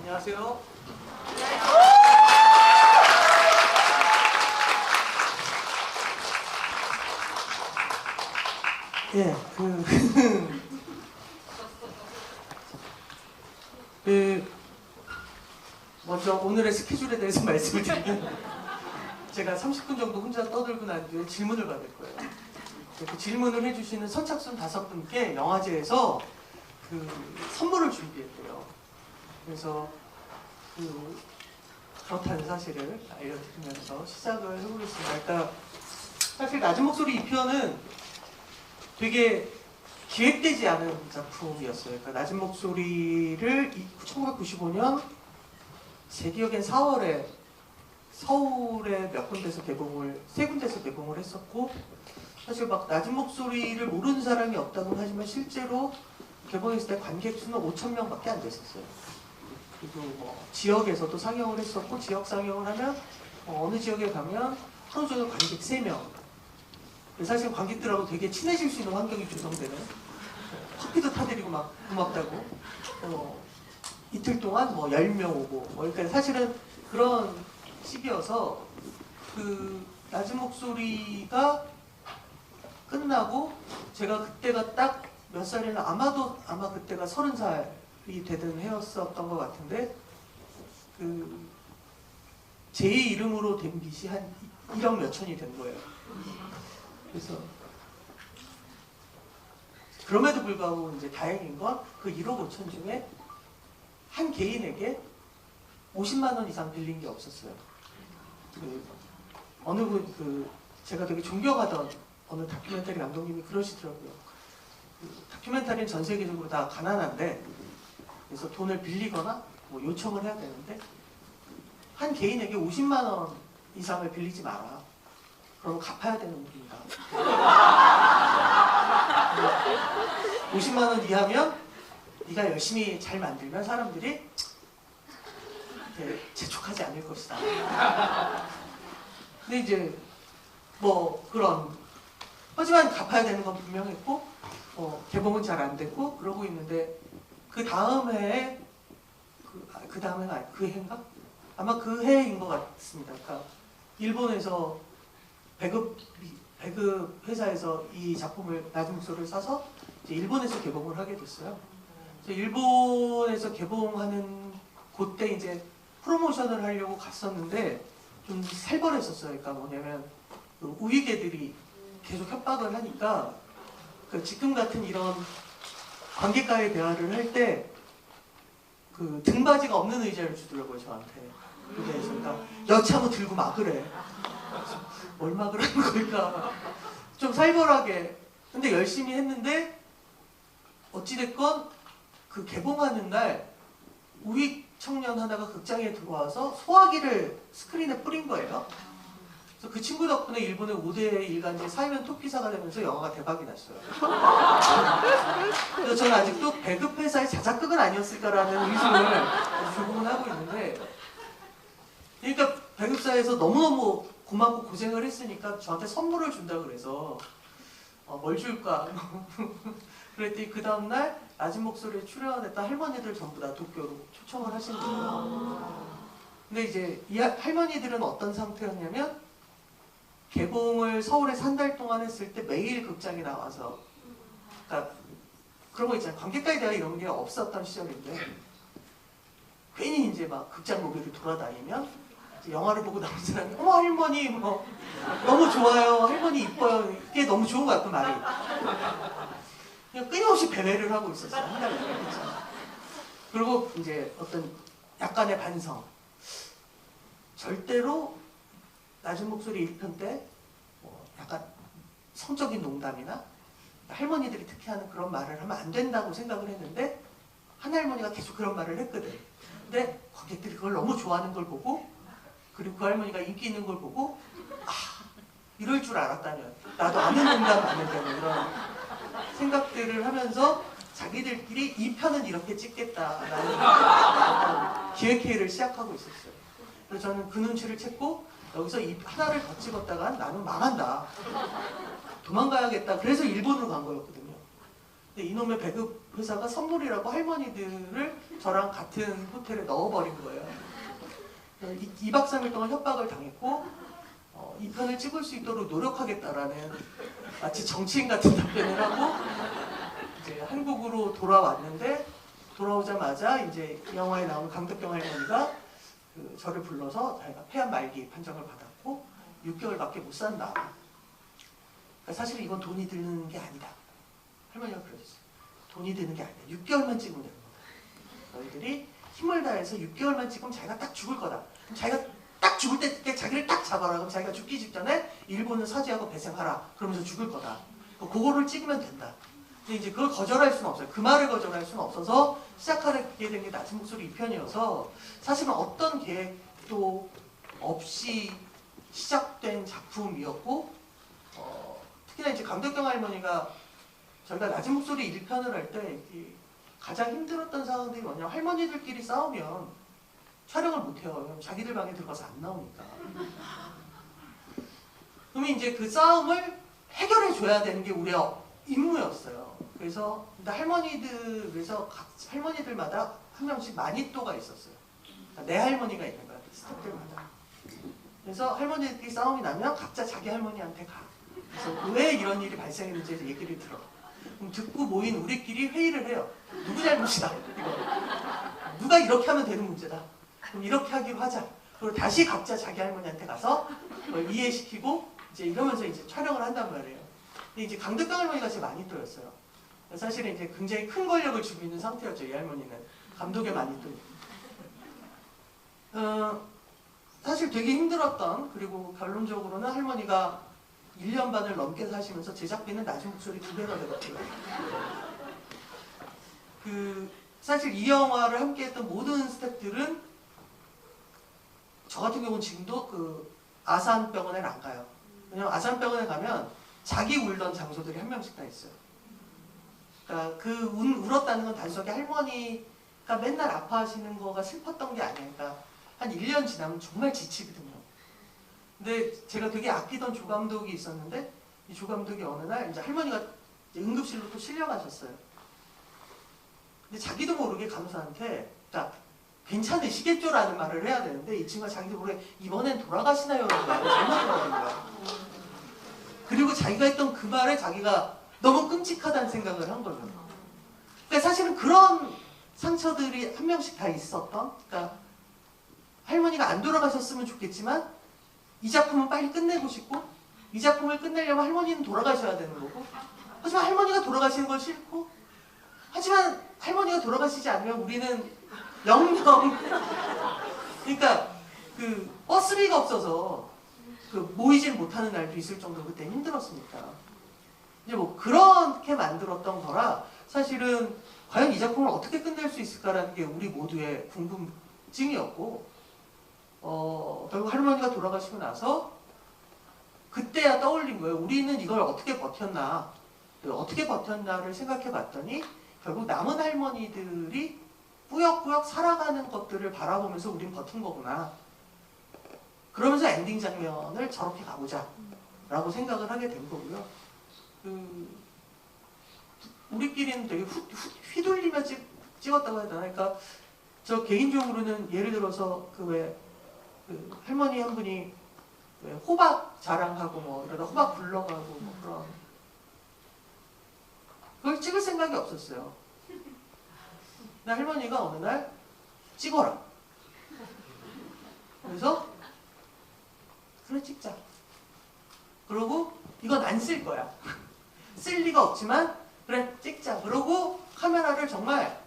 안녕하세요. 예, 먼저 오늘의 스케줄에 대해서 말씀을 드리면 제가 30분 정도 혼자 떠들고 난 뒤에 질문을 받을 거예요. 그 질문을 해주시는 선착순 5분께 영화제에서 선물을 준비했대요. 그래서 그렇다는 사실을 알려드리면서 시작을 해보겠습니다. 일단 사실 낮은 목소리 2편은 되게 기획되지 않은 작품이었어요. 그러니까 낮은 목소리를 1995년 제 기억엔 4월에 서울에 몇 군데서 개봉을, 3군데서 개봉을 했었고, 사실 막 낮은 목소리를 모르는 사람이 없다고는 하지만 실제로 개봉했을 때 관객 수는 5,000명밖에 안 됐었어요. 그리고 뭐 지역에서도 상영을 했었고, 지역 상영을 하면 어느 지역에 가면 하루 종일 관객 3명. 사실 관객들하고 되게 친해질 수 있는 환경이 조성되는, 커피도 타드리고 막 고맙다고, 이틀 동안 뭐 10명 오고, 그러니까 사실은 그런 시기여서 낮은 목소리가 끝나고 제가 그때가 딱 몇 살이나 아마 그때가 30살이 되던 해였었던 것 같은데 제 이름으로 된 빚이 한 1억 몇천이 된 거예요. 그래서 그럼에도 불구하고 이제 다행인 건 그 1억 5천 중에 한 개인에게 50만 원 이상 빌린 게 없었어요. 어느 분 제가 되게 존경하던 어느 다큐멘터리 감독님이 그러시더라고요. 다큐멘터리는 전 세계적으로 다 가난한데, 그래서 돈을 빌리거나 뭐 요청을 해야 되는데 한 개인에게 50만 원 이상을 빌리지 마라. 그러면 갚아야 되는 분입니다. 50만 원 이하면 네가 열심히 잘 만들면 사람들이 재촉하지 않을 것이다. 근데 이제 뭐 하지만 갚아야 되는 건 분명했고 개봉은 잘 안 됐고 그러고 있는데 그 다음 해에 그 다음에는 그 해인가? 아마 그 해인 것 같습니다. 그러니까 일본에서 배급 회사에서 이 작품을 낮은 목소리를 사서 이제 일본에서 개봉을 하게 됐어요. 그래서 일본에서 개봉하는 그때 이제 프로모션을 하려고 갔었는데 좀 살벌했었어요. 그러니까 뭐냐면 우익애들이 계속 협박을 하니까 지금 같은 이런 관객과의 대화를 할 때 등받이가 없는 의자를 주더라고요, 저한테. 무대에서. 그러니까 여차모 들고 막으래. 뭘 막으라는 걸까. 좀 살벌하게. 근데 열심히 했는데 어찌됐건 개봉하는 날 우익 청년 하나가 극장에 들어와서 소화기를 스크린에 뿌린 거예요. 그래서 그 친구 덕분에 일본의 5대 일간지 사이면 토끼사가 되면서 영화가 대박이 났어요. 그래서 저는 아직도 배급회사의 자작극은 아니었을까라는 의심을 조금은 하고 있는데, 그러니까 배급사에서 너무너무 고맙고 고생을 했으니까 저한테 선물을 준다 그래서 뭘 줄까? 그랬더니 그 다음날 낮은 목소리에 출연했던 할머니들 전부 다 도쿄로 초청을 하신 거예요. 근데 이제 이 할머니들은 어떤 상태였냐면 개봉을 서울에서 한 달 동안 했을 때 매일 극장에 나와서, 그러니까 그런 거 있잖아요. 관객과의 대화 이런 게 없었던 시절인데 괜히 이제 막 극장 로비를 돌아다니면 영화를 보고 나온 사람이 어머 할머니 뭐 너무 좋아요, 할머니 이뻐요, 이게 너무 좋은 것 같고 말이 그냥 끊임없이 배회를 하고 있었어요. 한 달 내내. 그리고 이제 어떤 약간의 반성. 절대로 낮은 목소리 1편 때 약간 성적인 농담이나 할머니들이 특히 하는 그런 말을 하면 안 된다고 생각을 했는데 한 할머니가 계속 그런 말을 했거든. 근데 관객들이 그걸 너무 좋아하는 걸 보고, 그리고 그 할머니가 인기 있는 걸 보고 이럴 줄 알았다면 나도 아는 농담 아는데 이런 생각들을 하면서 자기들끼리 2편은 이렇게 찍겠다라는 기획회의를 시작하고 있었어요. 그래서 저는 그 눈치를 챘고 여기서 하나를 더 찍었다간 나는 망한다. 도망가야겠다. 그래서 일본으로 간 거였거든요. 근데 이놈의 배급 회사가 선물이라고 할머니들을 저랑 같은 호텔에 넣어버린 거예요. 2박 3일 동안 협박을 당했고 이 편을 찍을 수 있도록 노력하겠다라는 마치 정치인 같은 답변을 하고 이제 한국으로 돌아왔는데 돌아오자마자 이제 이 영화에 나오는 강덕경 할머니가 저를 불러서 자기가 폐암 말기 판정을 받았고 6개월밖에 못 산다. 그러니까 사실 이건 돈이 드는 게 아니다. 할머니가 그러셨어요. 돈이 드는 게 아니다. 6개월만 찍으면 되는 거다. 너희들이 힘을 다해서 6개월만 찍으면 자기가 딱 죽을 거다. 그럼 자기가 딱 죽을 때 자기를 딱 잡아라. 그럼 자기가 죽기 직전에 일본은 사죄하고 배생하라. 그러면서 죽을 거다. 그거를 찍으면 된다. 근데 이제 그걸 거절할 수는 없어요. 그 말을 거절할 수는 없어서 시작하게 된 게 낮은 목소리 2편이어서 사실은 어떤 계획도 없이 시작된 작품이었고 특히나 이제 강덕경 할머니가 저희가 낮은 목소리 1편을 할 때 가장 힘들었던 상황들이 뭐냐면 할머니들끼리 싸우면 촬영을 못해요. 자기들 방에 들어가서 안 나오니까. 그러면 이제 그 싸움을 해결해 줘야 되는 게 우리의 임무였어요. 그래서 할머니들에서 할머니들마다 한 명씩 마니또가 있었어요. 그러니까 내 할머니가 있는 거야. 스태프들마다. 그래서 할머니들끼리 싸움이 나면 각자 자기 할머니한테 가. 그래서 왜 이런 일이 발생했는지 얘기를 들어. 그럼 듣고 모인 우리끼리 회의를 해요. 누구 잘못이다. 이거. 누가 이렇게 하면 되는 문제다. 그럼 이렇게 하기로 하자. 그리고 다시 각자 자기 할머니한테 가서 그걸 이해시키고 이제 이러면서 이제 촬영을 한단 말이에요. 근데 이제 강덕경 할머니가 제 마니또였어요. 사실은 이제 굉장히 큰 권력을 쥐고 있는 상태였죠. 이 할머니는 감독의 마니또. 사실 되게 힘들었던 그리고 결론적으로는 할머니가 1년 반을 넘게 사시면서 제작비는 낮은 목소리 2배가 되거든요. 사실 이 영화를 함께했던 모든 스태프들은 저 같은 경우는 지금도 아산병원에 안 가요. 왜냐면 아산병원에 가면 자기 울던 장소들이 한 명씩 다 있어요. 그러니까 울었다는 건 단순하게 할머니가 맨날 아파하시는 거가 슬펐던 게 아니에요. 그러니까 한 1년 지나면 정말 지치거든요. 근데 제가 되게 아끼던 조감독이 있었는데 이 조감독이 어느 날 이제 할머니가 이제 응급실로 또 실려가셨어요. 근데 자기도 모르게 간호사한테 그러니까 괜찮으시겠죠라는 말을 해야 되는데 이 친구가 자기도 모르게 이번엔 돌아가시나요? 라는 말을 잘못하는 거야. 그리고 자기가 했던 그 말에 자기가 너무 끔찍하다는 생각을 한 거죠. 그러니까 사실은 그런 상처들이 한 명씩 다 있었던 그러니까 할머니가 안 돌아가셨으면 좋겠지만 이 작품은 빨리 끝내고 싶고 이 작품을 끝내려면 할머니는 돌아가셔야 되는 거고 하지만 할머니가 돌아가시는 건 싫고 하지만 할머니가 돌아가시지 않으면 우리는 영영 그러니까 버스비가 없어서 모이질 못하는 날도 있을 정도로 그때 힘들었으니까 이제 뭐 그렇게 만들었던 거라 사실은 과연 이 작품을 어떻게 끝낼 수 있을까라는 게 우리 모두의 궁금증이었고 결국 할머니가 돌아가시고 나서 그때야 떠올린 거예요. 우리는 이걸 어떻게 버텼나 어떻게 버텼나를 생각해 봤더니 결국 남은 할머니들이 꾸역꾸역 살아가는 것들을 바라보면서 우린 버틴 거구나. 그러면서 엔딩 장면을 저렇게 가보자 라고 생각을 하게 된 거고요. 우리끼리는 되게 휘둘리며 찍었다고 해야 되나? 그러니까 저 개인적으로는 예를 들어서 할머니 한 분이 호박 자랑하고 뭐 이러다 호박 굴러가고 뭐 그런 그걸 찍을 생각이 없었어요. 근데 할머니가 어느 날 찍어라. 그래서 그래 찍자. 그러고 이건 안 쓸 거야. 쓸 리가 없지만 그래 찍자. 그러고 카메라를 정말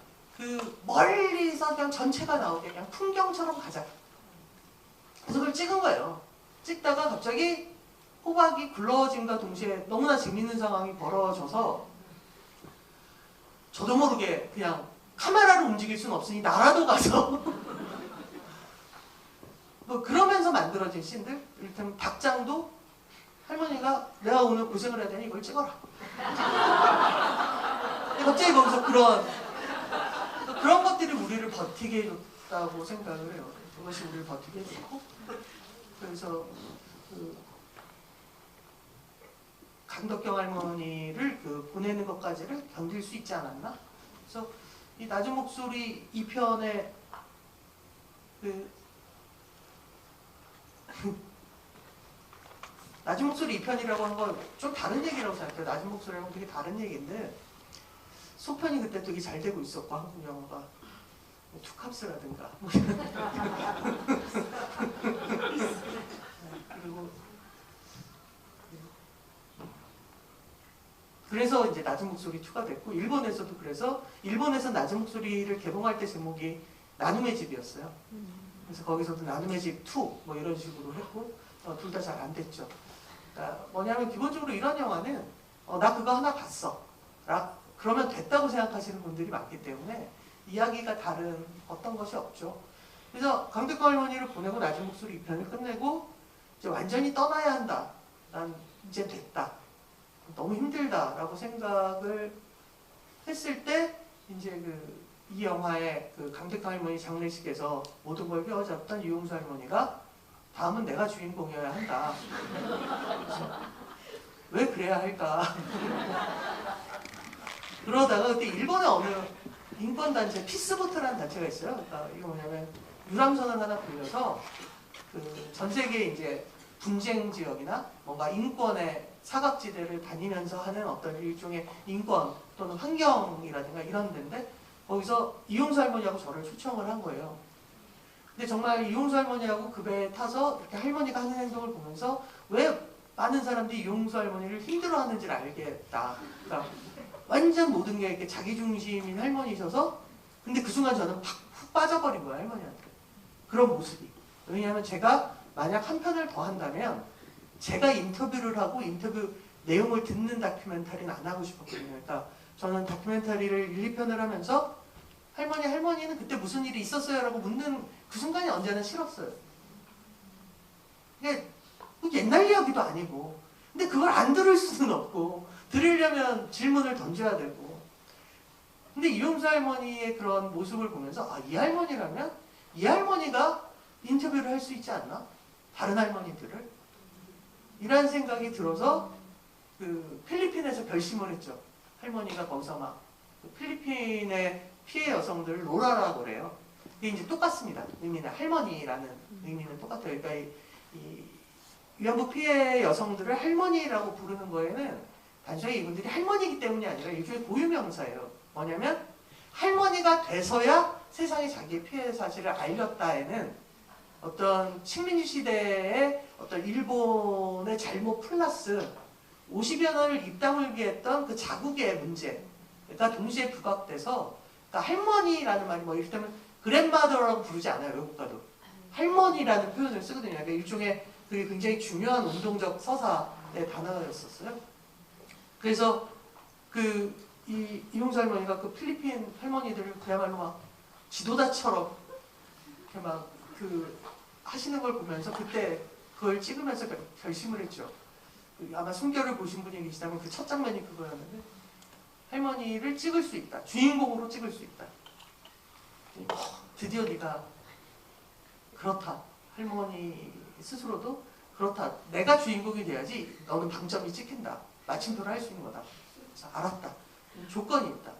멀리서 그냥 전체가 나오게 그냥 풍경처럼 가자. 그래서 그걸 찍은 거예요. 찍다가 갑자기 호박이 굴러짐과 동시에 너무나 재밌는 상황이 벌어져서 저도 모르게 그냥 카메라를 움직일 수는 없으니 나라도 가서 뭐 그러면서 만들어진 씬들 이를테면 닭장도 할머니가 내가 오늘 고생을 해야 되니 이걸 찍어라. 갑자기 거기서 그런 것들이 우리를 버티게 해줬다고 생각을 해요. 그것이 우리를 버티게 해줬고 그래서 강덕경 할머니를 그 보내는 것까지를 견딜 수 있지 않았나? 그래서 이 낮은 목소리 2편에 그 낮은 목소리 2편이라고 한 건 좀 다른 얘기라고 생각해요. 낮은 목소리하고 되게 다른 얘기인데 소편이 그때 되게 잘 되고 있었고 한국 영화가 투캅스라든가 그리고 그래서 이제 낮은 목소리 2가 됐고 일본에서도 그래서 일본에서 낮은 목소리를 개봉할 때 제목이 나눔의 집이었어요. 그래서 거기서도 나눔의 집 2 뭐 이런 식으로 했고 둘 다 잘 안 됐죠. 그러니까 뭐냐면 기본적으로 이런 영화는 나 그거 하나 봤어. 그러면 됐다고 생각하시는 분들이 많기 때문에 이야기가 다른 어떤 것이 없죠. 그래서 강덕경 할머니를 보내고 낮은 목소리 2편을 끝내고 이제 완전히 떠나야 한다. 난 이제 됐다. 너무 힘들다라고 생각을 했을 때 이제 이 영화의 그 강덕경 할머니 장례식에서 모든 걸 휘어잡던 이용수 할머니가 다음은 내가 주인공이어야 한다. 왜 그래야 할까? 그러다가 그때 일본의 어느 인권단체 피스보트라는 단체가 있어요. 그러니까 이거 뭐냐면 유람선을 하나 빌려서 그 전 세계 이제 분쟁 지역이나 뭔가 인권의 사각지대를 다니면서 하는 어떤 일종의 인권 또는 환경이라든가 이런 데인데 거기서 이용수 할머니하고 저를 초청을 한 거예요. 근데 정말 이용수 할머니하고 그 배에 타서 이렇게 할머니가 하는 행동을 보면서 왜 많은 사람들이 이용수 할머니를 힘들어하는지를 알겠다. 그러니까 완전 모든 게 이렇게 자기중심인 할머니셔서 근데 그 순간 저는 푹 빠져버린 거예요, 할머니한테. 그런 모습이. 왜냐하면 제가 만약 한 편을 더 한다면 제가 인터뷰를 하고 인터뷰 내용을 듣는 다큐멘터리는 안 하고 싶었거든요. 그러니까 저는 다큐멘터리를 1, 2편을 하면서 할머니는 그때 무슨 일이 있었어요? 라고 묻는 그 순간이 언제나 싫었어요. 이게 옛날 이야기도 아니고 근데 그걸 안 들을 수는 없고 들으려면 질문을 던져야 되고 근데 이용수 할머니의 그런 모습을 보면서 이 할머니라면 이 할머니가 인터뷰를 할 수 있지 않나? 다른 할머니들을 이런 생각이 들어서 그 필리핀에서 결심을 했죠. 할머니가 거기서 막 필리핀의 피해 여성들을 로라라고 그래요. 이게 이제 똑같습니다. 의미는 할머니라는 의미는 똑같아요. 그러니까 이 위안부 피해 여성들을 할머니라고 부르는 거에는 단순히 이분들이 할머니이기 때문이 아니라 일종의 고유명사예요. 뭐냐면 할머니가 돼서야 세상에 자기의 피해 사실을 알렸다에는 어떤 식민지 시대의 어떤 일본의 잘못 플러스 50여 년을 입다물게 했던 그 자국의 문제가 동시에 부각돼서 그러니까 할머니라는 말이 뭐 이를테면 그랜마더라고 부르지 않아요. 외국 가도. 할머니라는 표현을 쓰거든요. 그러니까 일종의 그게 굉장히 중요한 운동적 서사의 단어였었어요. 그래서 이용수 할머니가 그 필리핀 할머니들을 그야말로 막 지도자처럼 이렇게 막 하시는 걸 보면서 그때 그걸 찍으면서 결심을 했죠. 아마 숨결을 보신 분이 계시다면 그 첫 장면이 그거였는데 할머니를 찍을 수 있다. 주인공으로 찍을 수 있다. 드디어 네가 그렇다. 할머니 스스로도 그렇다. 내가 주인공이 돼야지 너는 방점이 찍힌다. 마침표를 할 수 있는 거다. 그래서 알았다. 조건이 있다.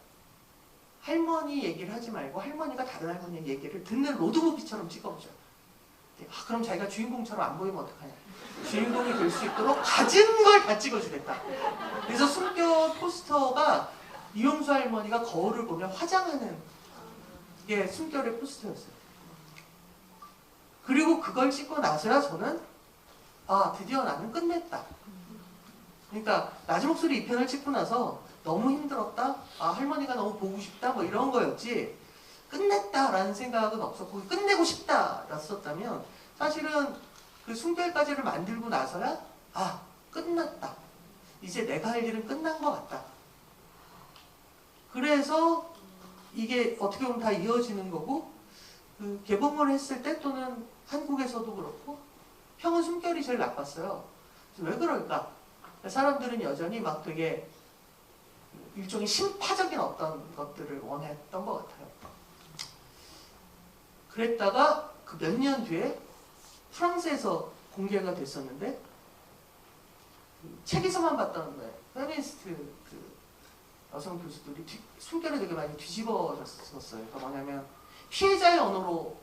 할머니 얘기를 하지 말고 할머니가 다른 할머니 얘기를 듣는 로드무비처럼 찍어보자. 그럼 자기가 주인공처럼 안 보이면 어떡하냐. 주인공이 될 수 있도록 가진 걸 다 찍어주겠다. 그래서 숨겨 포스터가 이용수 할머니가 거울을 보며 화장하는 게 숨결의 포스터였어요. 그리고 그걸 찍고 나서야 저는 드디어 나는 끝냈다. 그러니까 낮은 목소리 2편을 찍고 나서 너무 힘들었다. 할머니가 너무 보고 싶다. 뭐 이런 거였지. 끝냈다라는 생각은 없었고 끝내고 싶다였었다면 사실은 그 숨결까지를 만들고 나서야 끝났다. 이제 내가 할 일은 끝난 것 같다. 그래서 이게 어떻게 보면 다 이어지는 거고 그 개봉을 했을 때 또는 한국에서도 그렇고 평은 숨결이 제일 나빴어요. 왜 그럴까? 사람들은 여전히 막 되게 일종의 심파적인 어떤 것들을 원했던 것 같아요. 그랬다가 그 몇 년 뒤에 프랑스에서 공개가 됐었는데 그 책에서만 봤던 페미니스트 그 여성 교수들이 숨결을 되게 많이 뒤집어졌었어요. 그러니까 뭐냐면 피해자의 언어로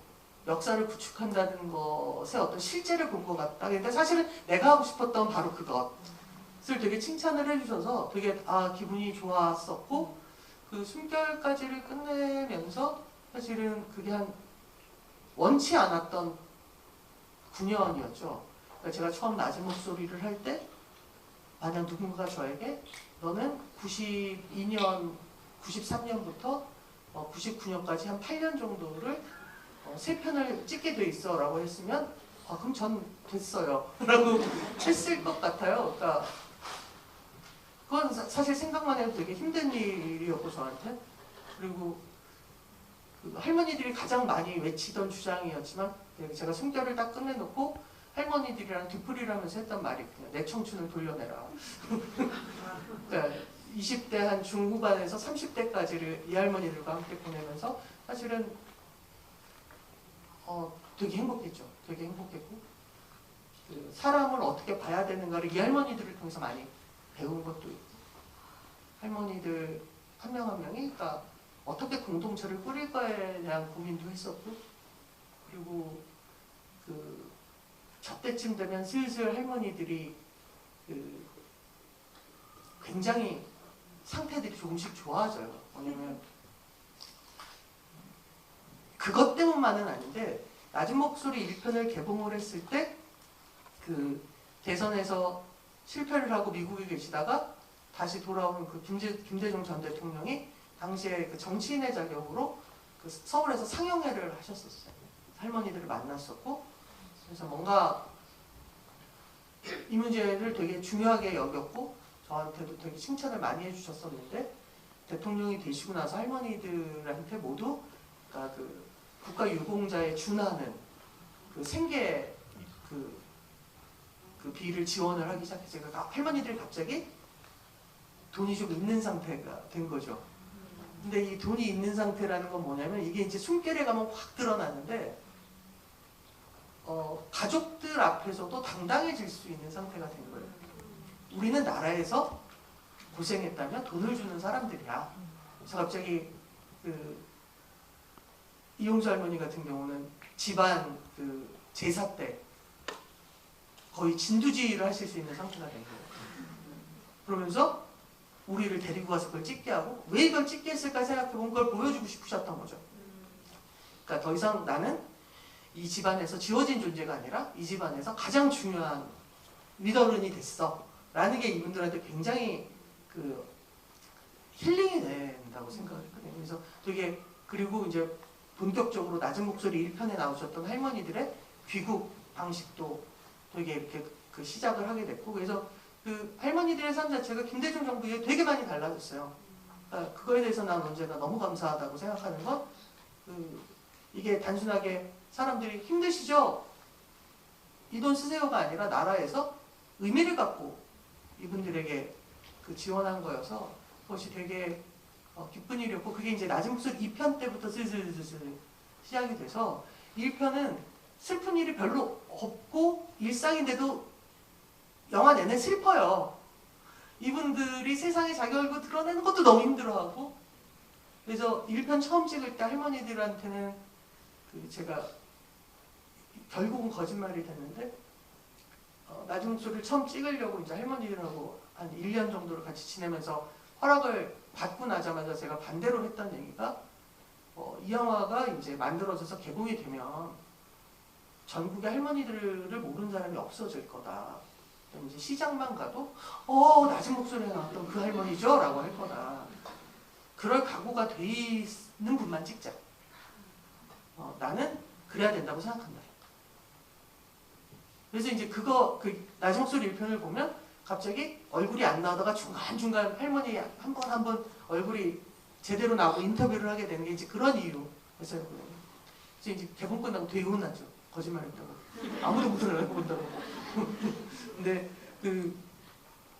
역사를 구축한다는 것에 어떤 실제를 본 것 같다. 그러니까 사실은 내가 하고 싶었던 바로 그것을 되게 칭찬을 해주셔서 되게 기분이 좋았었고, 그 숨결까지를 끝내면서 사실은 그게 한 원치 않았던 9년이었죠. 그러니까 제가 처음 낮은 목소리를 할 때 만약 누군가가 저에게 너는 92년, 93년부터 99년까지 한 8년 정도를 3편을 찍게 돼 있어 라고 했으면 그럼 전 됐어요 라고 했을 것 같아요. 그러니까 그건 사실 생각만 해도 되게 힘든 일이었고 저한테. 그리고 그 할머니들이 가장 많이 외치던 주장이었지만 제가 숨결을 딱 끝내놓고 할머니들이랑 뒤풀이를 하면서 했던 말이 그냥 내 청춘을 돌려내라. 그러니까 20대 한 중후반에서 30대까지를 이 할머니들과 함께 보내면서 사실은 되게 행복했죠. 되게 행복했고 그 사람을 어떻게 봐야 되는가를 이 할머니들을 통해서 많이 배운 것도 있고, 할머니들 한 명 한 명이 그러니까 어떻게 공동체를 꾸릴까에 대한 고민도 했었고, 그리고 그 저때쯤 되면 슬슬 할머니들이 그 굉장히 상태들이 조금씩 좋아져요. 왜냐면 그것 때문만은 아닌데 낮은 목소리 1편을 개봉을 했을 때 그 대선에서 실패를 하고 미국에 계시다가 다시 돌아온 그 김대중 전 대통령이 당시에 그 정치인의 자격으로 그 서울에서 상영회를 하셨었어요. 할머니들을 만났었고, 그래서 뭔가 이 문제를 되게 중요하게 여겼고 저한테도 되게 칭찬을 많이 해주셨었는데, 대통령이 되시고 나서 할머니들한테 모두 그러니까 그 국가유공자에 준하는 그 생계 그 비를 지원을 하기 시작했어요. 그러니까 할머니들이 갑자기 돈이 좀 있는 상태가 된 거죠. 근데 이 돈이 있는 상태라는 건 뭐냐면 이게 이제 숨결에 가면 확 드러나는데 가족들 앞에서도 당당해질 수 있는 상태가 된 거예요. 우리는 나라에서 고생했다면 돈을 주는 사람들이야. 그래서 갑자기 그 이용주 할머니 같은 경우는 집안 그 제사 때 거의 진두지휘를 하실 수 있는 상태가 된 거예요. 그러면서 우리를 데리고 가서 그걸 찍게 하고, 왜 이걸 찍게 했을까 생각해보면 그걸 보여주고 싶으셨던 거죠. 그러니까 더 이상 나는 이 집안에서 지워진 존재가 아니라 이 집안에서 가장 중요한 리더른이 됐어 라는 게 이분들한테 굉장히 그 힐링이 된다고 생각을 했거든요. 그래서 되게, 그리고 이제 본격적으로 낮은 목소리 1편에 나오셨던 할머니들의 귀국 방식도 되게 이렇게 그 시작을 하게 됐고, 그래서 그 할머니들의 삶 자체가 김대중 정부에 되게 많이 달라졌어요. 그러니까 그거에 대해서 난 언제나 너무 감사하다고 생각하는 건 이게 단순하게 사람들이 힘드시죠? 이 돈 쓰세요가 아니라 나라에서 의미를 갖고 이분들에게 그 지원한 거여서 그것이 되게 기쁜 일이었고, 그게 이제 낮은 목소리 2편 때부터 슬슬 시작이 돼서 1편은 슬픈 일이 별로 없고 일상인데도 영화 내내 슬퍼요. 이분들이 세상에 자기 얼굴 드러내는 것도 너무 힘들어하고, 그래서 1편 처음 찍을 때 할머니들한테는 그 제가 결국은 거짓말이 됐는데 낮은 목소리를 처음 찍으려고 이제 할머니들하고 한 1년 정도를 같이 지내면서 허락을 받고 나자마자 제가 반대로 했던 얘기가 이 영화가 이제 만들어져서 개봉이 되면 전국의 할머니들을 모르는 사람이 없어질 거다. 이제 시장만 가도 낮은 목소리에 나왔던 그 할머니죠? 라고 할 거다. 그럴 각오가 돼 있는 분만 찍자. 나는 그래야 된다고 생각한다. 그래서 이제 그 낮은 목소리 1편을 보면 갑자기 얼굴이 안 나오다가 중간중간 할머니 한 번 얼굴이 제대로 나오고 인터뷰를 하게 되는 게 이제 그런 이유였어요. 그래서 이제 개봉 끝나고 되게 혼났죠. 거짓말했다고. 아무도 못 알아본다고. 근데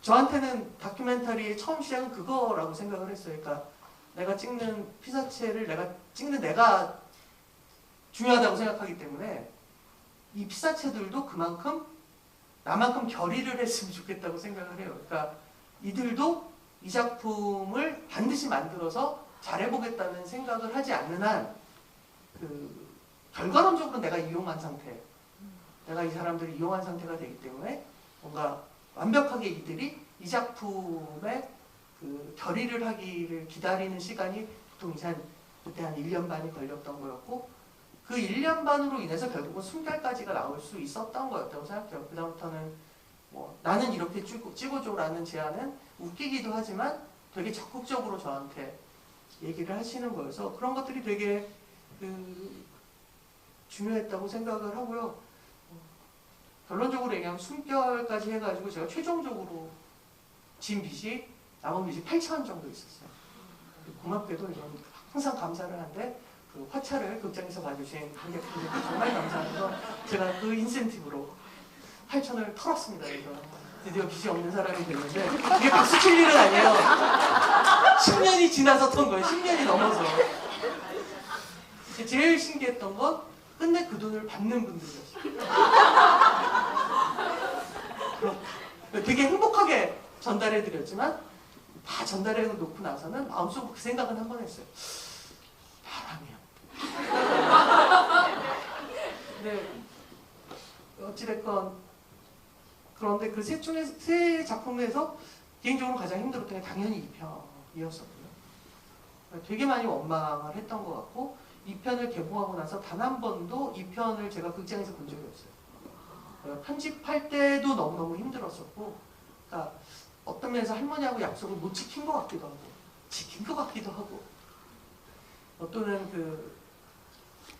저한테는 다큐멘터리의 처음 시작은 그거라고 생각을 했어요. 그러니까 내가 찍는 피사체를 내가 중요하다고 생각하기 때문에 이 피사체들도 그만큼 나만큼 결의를 했으면 좋겠다고 생각을 해요. 그러니까 이들도 이 작품을 반드시 만들어서 잘해보겠다는 생각을 하지 않는 한 결과론적으로 내가 이용한 상태, 내가 이 사람들을 이용한 상태가 되기 때문에 뭔가 완벽하게 이들이 이 작품에 결의를 하기를 기다리는 시간이 보통 그때 한 1년 반이 걸렸던 거였고, 그 1년 반으로 인해서 결국은 순결까지가 나올 수 있었던 거였다고 생각해요. 그다음부터는 뭐 나는 이렇게 찍어줘라는 제안은 웃기기도 하지만 되게 적극적으로 저한테 얘기를 하시는 거여서 그런 것들이 되게 중요했다고 생각을 하고요. 결론적으로 얘기하면 순결까지 해가지고 제가 최종적으로 진 빚이 남은 빚이 8,000원 정도 있었어요. 고맙게도 이런 항상 감사를 하는데 그 화차를 극장에서 봐주신 관객분들께 정말 감사해서 제가 그 인센티브로 8,000원을 털었습니다. 그래서 드디어 빚이 없는 사람이 됐는데 이게 박수 칠 일은 아니에요. 10년이 지나서 턴 거예요. 10년이 넘어서. 제일 신기했던 건 끝내 그 돈을 받는 분들이었어요. 되게 행복하게 전달해드렸지만 다 전달해 놓고 나서는 마음속으로 그 생각은 한 번 했어요. 바람이야. 근데 어찌됐건 그런데 그 세 작품에서 개인적으로 가장 힘들었던 게 당연히 2편이었었고요. 되게 많이 원망을 했던 것 같고 2편을 개봉하고 나서 단 한 번도 2편을 제가 극장에서 본 적이 없어요. 편집할 때도 너무너무 힘들었었고, 그러니까 어떤 면에서 할머니하고 약속을 못 지킨 것 같기도 하고 지킨 것 같기도 하고, 또는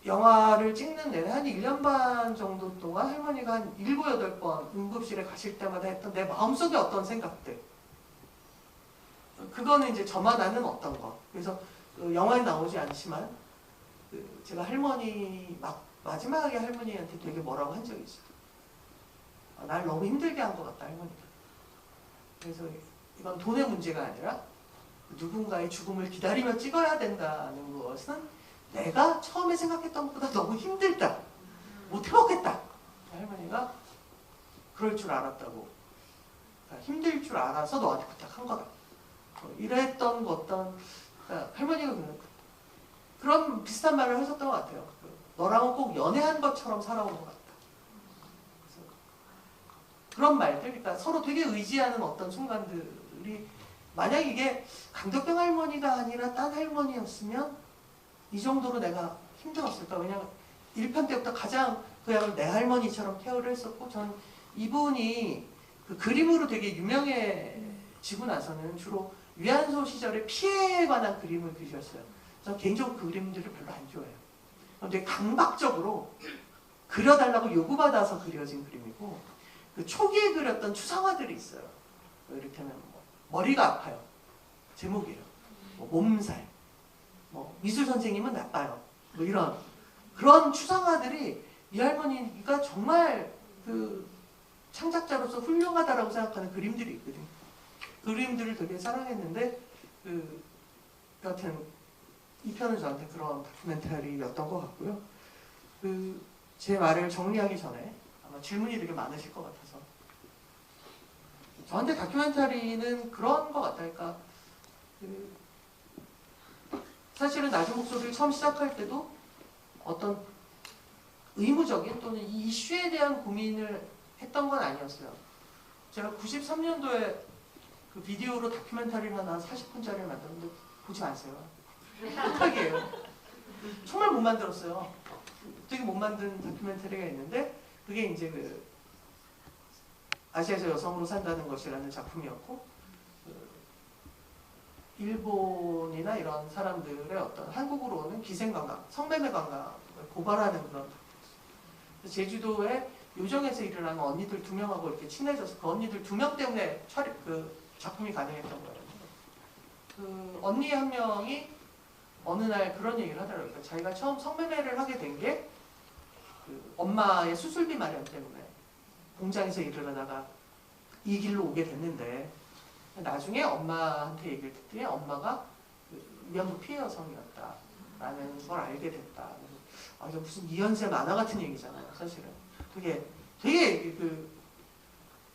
영화를 찍는 내내 한 1년 반 정도 동안 할머니가 한 7, 8번 응급실에 가실 때마다 했던 내 마음속에 어떤 생각들, 그거는 이제 저만 아는 어떤 것. 그래서 영화에 나오지 않지만 제가 마지막에 할머니한테 되게 뭐라고 한 적이 있어요. 날 너무 힘들게 한 것 같다, 할머니가. 그래서 이건 돈의 문제가 아니라 누군가의 죽음을 기다리며 찍어야 된다는 것은 내가 처음에 생각했던 것보다 너무 힘들다. 못 해먹겠다. 할머니가 그럴 줄 알았다고. 그러니까 힘들 줄 알아서 너한테 부탁한 거다. 이랬던 그러니까 할머니가 그런 비슷한 말을 하셨던 것 같아요. 너랑은 꼭 연애한 것처럼 살아온 것 같다. 그래서 그런 말들, 그러니까 서로 되게 의지하는 어떤 순간들이, 만약 이게 강덕병 할머니가 아니라 딴 할머니였으면 이 정도로 내가 힘들었을까? 왜냐하면 1편 때부터 가장 그야말로 내 할머니처럼 케어를 했었고, 저는 이분이 그 그림으로 되게 유명해지고 나서는 주로 위안소 시절에 피해에 관한 그림을 그리셨어요. 저는 개인적으로 그 그림들을 별로 안 좋아해요. 되게 강박적으로 그려달라고 요구받아서 그려진 그림이고, 그 초기에 그렸던 추상화들이 있어요. 이를테면 머리가 아파요. 제목이에요. 몸살. 미술 선생님은 나빠요. 그런 추상화들이 이 할머니가 정말 창작자로서 훌륭하다라고 생각하는 그림들이 있거든요. 그 그림들을 되게 사랑했는데 여하튼 이 편은 저한테 그런 다큐멘터리였던 것 같고요. 제 말을 정리하기 전에 아마 질문이 되게 많으실 것 같아서, 저한테 다큐멘터리는 그런 것 같아요. 그러니까 사실은 낮은 목소리를 처음 시작할 때도 어떤 의무적인 또는 이 이슈에 대한 고민을 했던 건 아니었어요. 제가 93년도에 그 비디오로 다큐멘터리를 하나 40분짜리를 만들었는데 보지 마세요. 부탁이에요. 정말 못 만들었어요. 되게 못 만든 다큐멘터리가 있는데, 그게 이제 아시아에서 여성으로 산다는 것이라는 작품이었고, 일본이나 이런 사람들의 어떤 한국으로 오는 기생관광, 성매매 관광을 고발하는 그런 작품이었어요. 제주도에 요정에서 일어나는 언니들 2명하고 이렇게 친해져서 그 언니들 2명 때문에 작품이 가능했던 거예요. 언니 한 명이 어느 날 그런 얘기를 하더라고요. 그러니까 자기가 처음 성매매를 하게 된 게 엄마의 수술비 마련 때문에 공장에서 일을 하다가 이 길로 오게 됐는데, 나중에 엄마한테 얘기를 듣더니 엄마가 위안부 피해 여성이었다라는 걸 알게 됐다. 이게 무슨 이현세 만화 같은 얘기잖아요, 사실은. 되게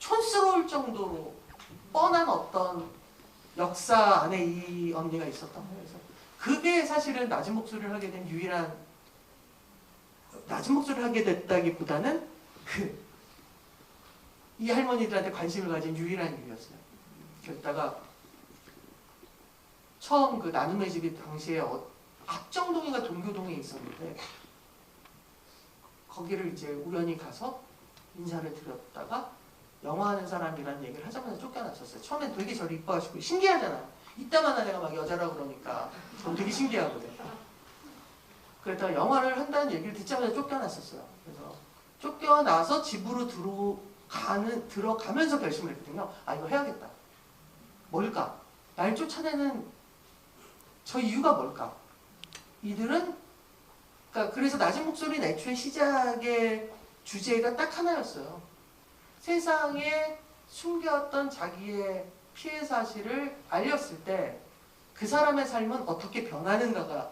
촌스러울 정도로 뻔한 어떤 역사 안에 이 언니가 있었던 거예요. 그래서 그게 사실은 낮은 목소리를 하게 된 유일한, 낮은 목소리를 하게 됐다기보다는 이 할머니들한테 관심을 가진 유일한 이유였어요. 그러다가 처음 그 나눔의 집이 당시에 압정동인가 동교동에 있었는데 거기를 이제 우연히 가서 인사를 드렸다가 영화하는 사람이라는 얘기를 하자마자 쫓겨났었어요. 처음엔 되게 저를 이뻐하시고 신기하잖아요. 이따만한 애가 막 여자라고 그러니까 되게 신기하거든요. 그랬다가 영화를 한다는 얘기를 듣자마자 쫓겨났었어요. 그래서 쫓겨나서 집으로 들어가면서 결심을 했거든요. 아, 이거 해야겠다. 뭘까? 날 쫓아내는 저 이유가 뭘까? 이들은, 그러니까 그래서 낮은 목소리는 애초에 시작의 주제가 딱 하나였어요. 세상에 숨겨왔던 자기의 피해 사실을 알렸을 때 그 사람의 삶은 어떻게 변하는가가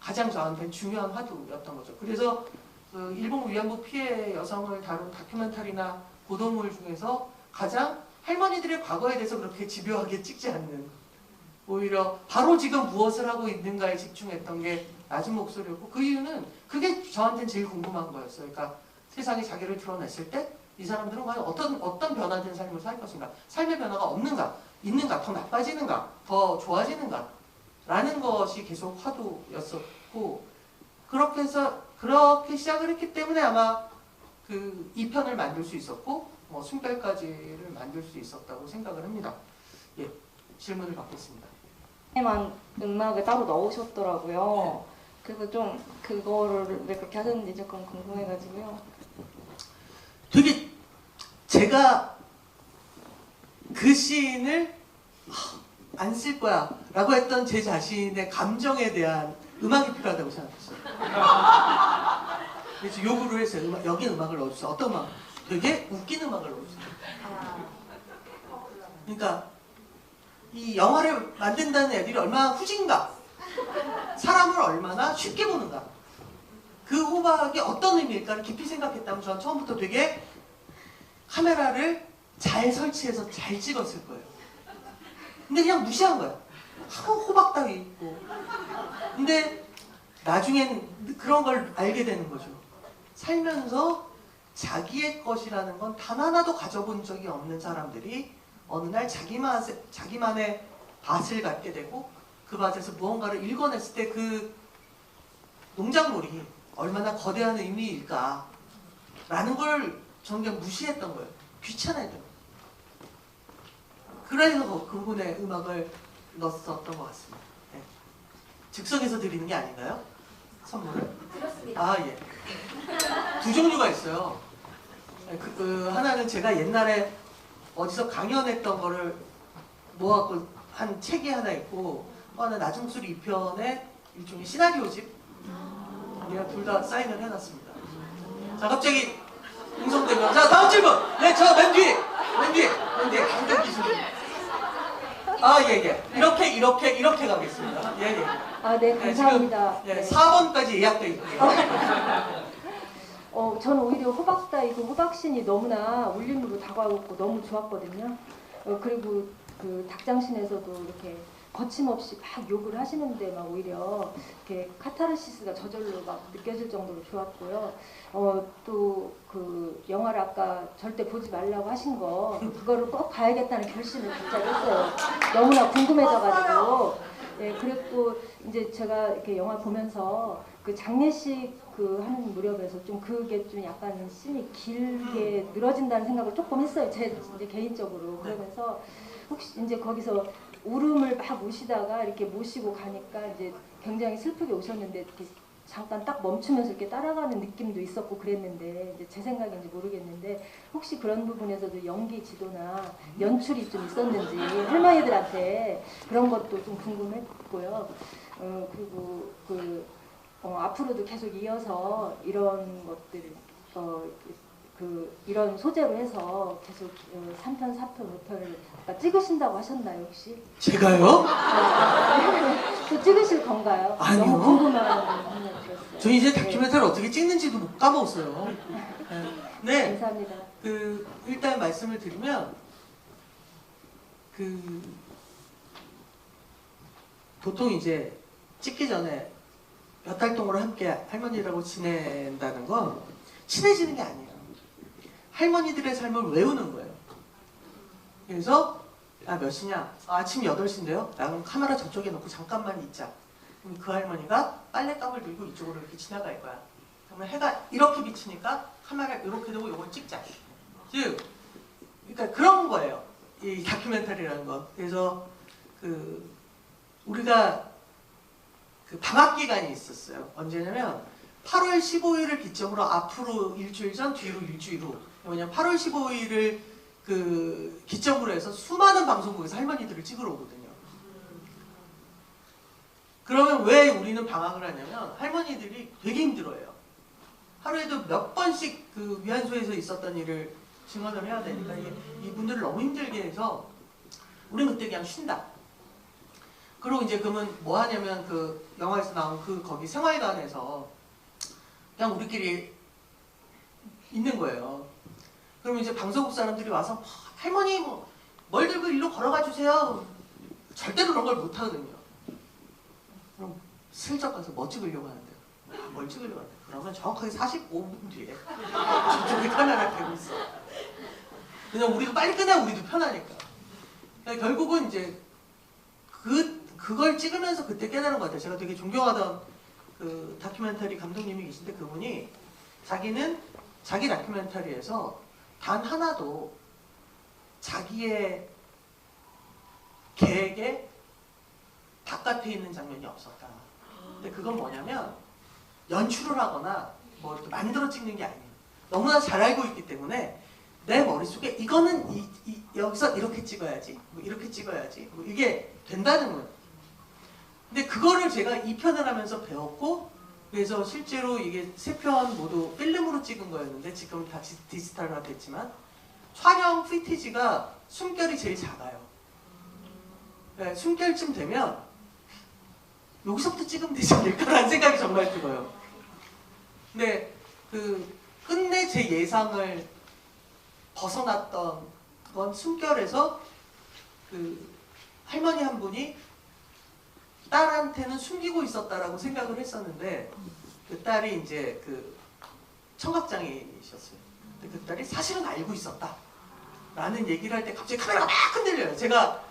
가장 저한테는 중요한 화두였던 거죠. 그래서 그 일본 위안부 피해 여성을 다룬 다큐멘터리나 보도물 중에서 가장 할머니들의 과거에 대해서 그렇게 집요하게 찍지 않는, 오히려 바로 지금 무엇을 하고 있는가에 집중했던 게 낮은 목소리였고, 그 이유는 그게 저한테는 제일 궁금한 거였어요. 그러니까 세상에 자기를 드러냈을 때 이 사람들은 과연 어떤 변화된 삶을 살 것인가, 삶의 변화가 없는가, 있는가, 더 나빠지는가, 더 좋아지는가 라는 것이 계속 화두였었고, 그렇게 시작을 했기 때문에 아마 그 2편을 만들 수 있었고 숨결까지를 만들 수 있었다고 생각을 합니다. 예, 질문을 받겠습니다. 만 음악을 따로 넣으셨더라고요. 그래서 좀 그거를 왜 그렇게 하셨는지 조금 궁금해가지고요. 되게 제가 그 시인을 안 쓸 거야 라고 했던 제 자신의 감정에 대한 음악이 필요하다고 생각했어요. 그래서 요구를 했어요. 여기 음악을 넣어주세요. 어떤 음악? 되게 웃긴 음악을 넣어주세요. 그러니까 이 영화를 만든다는 애들이 얼마나 후진가, 사람을 얼마나 쉽게 보는가, 그 호박이 어떤 의미일까를 깊이 생각했다면 저는 처음부터 되게 카메라를 잘 설치해서 잘 찍었을 거예요. 근데 그냥 무시한 거야. 호박 따위 있고. 근데 나중엔 그런 걸 알게 되는 거죠. 살면서 자기의 것이라는 건 단 하나도 가져본 적이 없는 사람들이 어느 날 자기만의 밭을 갖게 되고, 그 밭에서 무언가를 읽어냈을 때 그 농작물이 얼마나 거대한 의미일까 라는 걸 저는 그냥 무시했던 거예요. 귀찮아했던 거예요. 그래서 그분의 음악을 넣었었던 것 같습니다. 네. 즉석에서 드리는 게 아닌가요? 선물을? 그렇습니다. 아, 예. 두 종류가 있어요. 하나는 제가 옛날에 어디서 강연했던 거를 모아갖고 한 책이 하나 있고, 하나는 낮은 목소리 2편의 일종의 시나리오집. 우리가 둘 다 사인을 해놨습니다. 자, 갑자기 응성되면, 자, 다음 질문! 네, 저 맨 뒤에! 강경 기술. 아, 예. 이렇게 가겠습니다. 예. 아, 네, 감사합니다. 네, 4번까지 예약돼 있고요. 저는 오히려 호박다이 그 호박신이 너무나 울림으로 다가오고 너무 좋았거든요. 그리고 그 닭장신에서도 이렇게 거침없이 막 욕을 하시는데 막 오히려 이렇게 카타르시스가 저절로 막 느껴질 정도로 좋았고요. 또 그 영화를 아까 절대 보지 말라고 하신 거 그거를 꼭 봐야겠다는 결심을 갑자기 했어요. 너무나 궁금해져가지고. 예, 그리고 이제 제가 이렇게 영화 보면서 그 장례식 그 하는 무렵에서 좀 그게 좀 약간 씬이 길게 늘어진다는 생각을 조금 했어요. 제 이제 개인적으로. 그러면서 혹시 이제 거기서 울음을 막 모시다가 이렇게 모시고 가니까 이제 굉장히 슬프게 오셨는데 이렇게 잠깐 딱 멈추면서 이렇게 따라가는 느낌도 있었고 그랬는데 이제 제 생각인지 모르겠는데 혹시 그런 부분에서도 연기 지도나 연출이 좀 있었는지 할머니들한테 그런 것도 좀 궁금했고요. 그리고 앞으로도 계속 이어서 이런 것들을 이런 소재로 해서 계속 3편, 4편, 5편을 찍으신다고 하셨나요 혹시? 제가요? 또 찍으실 건가요? 아니요. 너무 궁금한 생각이 들었어요. 저 이제 다큐멘터리 어떻게 찍는지도 못 까먹었어요. 네. 감사합니다. 일단 말씀을 드리면 보통 이제 찍기 전에 몇 달 동안 함께 할머니라고 지낸다는 건 친해지는 게 아니에요. 할머니들의 삶을 외우는 거예요. 그래서 몇 시냐? 아침 8시인데요? 나 그럼 카메라 저쪽에 놓고 잠깐만 있자. 그럼 그 할머니가 빨랫감을 들고 이쪽으로 이렇게 지나갈 거야. 그러면 해가 이렇게 비치니까 카메라 이렇게 두고 이걸 찍자. 즉, 그러니까 그런 거예요. 이 다큐멘터리라는 건. 그래서 우리가 방학 기간이 있었어요. 언제냐면 8월 15일을 기점으로 앞으로 일주일 전, 뒤로 일주일 후. 왜냐면 8월 15일을 기점으로 해서 수많은 방송국에서 할머니들을 찍으러 오거든요. 그러면 왜 우리는 방학을 하냐면 할머니들이 되게 힘들어해요. 하루에도 몇 번씩 위안소에서 있었던 일을 증언을 해야 되니까 이분들을 너무 힘들게 해서 우리는 그때 그냥 쉰다. 그리고 이제 그러면 뭐 하냐면 영화에서 나온 거기 생활관에서 그냥 우리끼리 있는 거예요. 그러면 이제 방송국 사람들이 와서 할머니 뭘 들고 일로 걸어가 주세요. 절대로 그런 걸 못 하거든요. 그럼 슬쩍 가서 뭐 찍으려고 하는데 뭘 찍으려고 하는데 그러면 정확하게 45분 뒤에 저쪽에 카메라 대고 있어. 그냥 우리도 빨리 끝내야 우리도 편하니까. 그러니까 결국은 이제 그걸 찍으면서 그때 깨달은 것 같아요. 제가 되게 존경하던 다큐멘터리 감독님이 계신데 그분이 자기는 자기 다큐멘터리에서 단 하나도 자기의 계획에 바깥에 있는 장면이 없었다. 근데 그건 뭐냐면 연출을 하거나 뭐 이렇게 만들어 찍는 게 아니에요. 너무나 잘 알고 있기 때문에 내 머릿속에 이거는 여기서 이렇게 찍어야지, 뭐 이렇게 찍어야지, 뭐 이게 된다는 거예요. 근데 그거를 제가 2편을 하면서 배웠고, 그래서 실제로 이게 3편 모두 필름으로 찍은 거였는데 지금 다 디지털화 됐지만 촬영 피티지가 숨결이 제일 작아요. 네, 숨결쯤 되면 여기서부터 찍으면 되지 않을까라는 생각이 정말 들어요. 근데 끝내 제 예상을 벗어났던 건 숨결에서 할머니 한 분이 딸한테는 숨기고 있었다라고 생각을 했었는데 그 딸이 이제 청각장애인이셨어요. 근데 그 딸이 사실은 알고 있었다라는 얘기를 할 때 갑자기 카메라가 막 흔들려요. 제가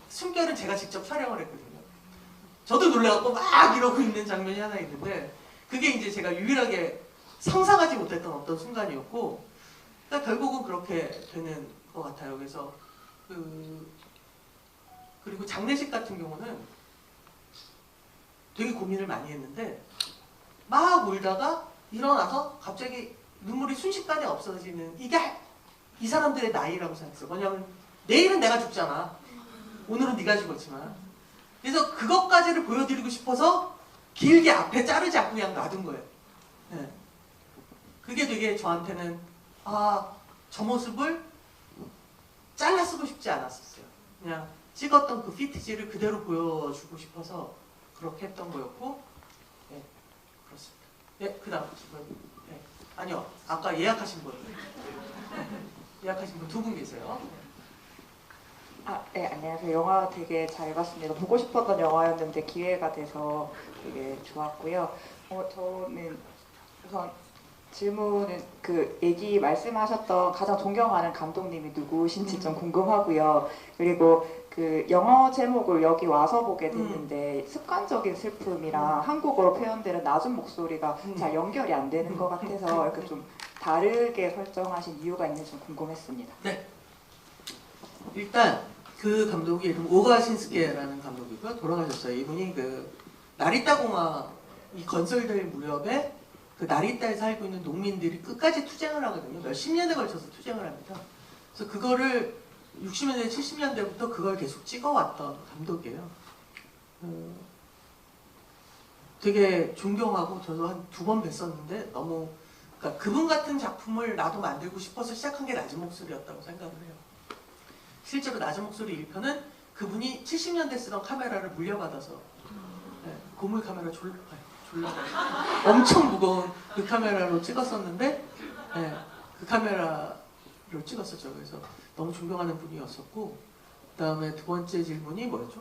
숨결은 제가 직접 촬영을 했거든요. 저도 놀라갖고 막 이러고 있는 장면이 하나 있는데 그게 이제 제가 유일하게 상상하지 못했던 어떤 순간이었고 그러니까 결국은 그렇게 되는 것 같아요. 그래서 그리고 장례식 같은 경우는 되게 고민을 많이 했는데 막 울다가 일어나서 갑자기 눈물이 순식간에 없어지는 이게 이 사람들의 나이라고 생각했어요. 뭐냐면 내일은 내가 죽잖아. 오늘은 네가 죽었지만. 그래서 그것까지를 보여드리고 싶어서 길게 앞에 자르지 않고 그냥 놔둔 거예요. 네. 그게 되게 저한테는 저 모습을 잘라 쓰고 싶지 않았었어요. 그냥 찍었던 그 피티지를 그대로 보여주고 싶어서 그렇게 했던 거였고, 네, 그렇습니다. 네, 그 다음 네. 아니요, 아까 예약하신 분, 예약하신 분 2분 계세요. 네, 안녕하세요. 영화 되게 잘 봤습니다. 보고 싶었던 영화였는데 기회가 돼서 되게 좋았고요. 저는 우선 질문은 얘기 말씀하셨던 가장 존경하는 감독님이 누구신지 좀 궁금하고요. 그리고 영어 제목을 여기 와서 보게 됐는데 습관적인 슬픔이랑 한국어로 표현되는 낮은 목소리가 잘 연결이 안 되는 것 같아서 이렇게 좀 다르게 설정하신 이유가 있는지 좀 궁금했습니다. 네. 일단 그 감독이 이름 오가신스케라는 감독이고요. 돌아가셨어요. 이분이 나리타 공항이 건설될 무렵에 나리타에 살고 있는 농민들이 끝까지 투쟁을 하거든요. 몇십 년에 걸쳐서 투쟁을 합니다. 그래서 그거를 60년대, 70년대부터 그걸 계속 찍어왔던 감독이에요. 되게 존경하고 저도 한 2번 뵀었는데 너무 그러니까 그분 같은 작품을 나도 만들고 싶어서 시작한 게 낮은 목소리였다고 생각을 해요. 실제로 낮은 목소리 1편은 그분이 70년대 쓰던 카메라를 물려받아서 네, 고물 카메라 졸라 엄청 무거운 그 카메라로 찍었었는데 네, 그 카메라로 찍었었죠. 그래서 너무 존경하는 분이었었고 그 다음에 두 번째 질문이 뭐였죠?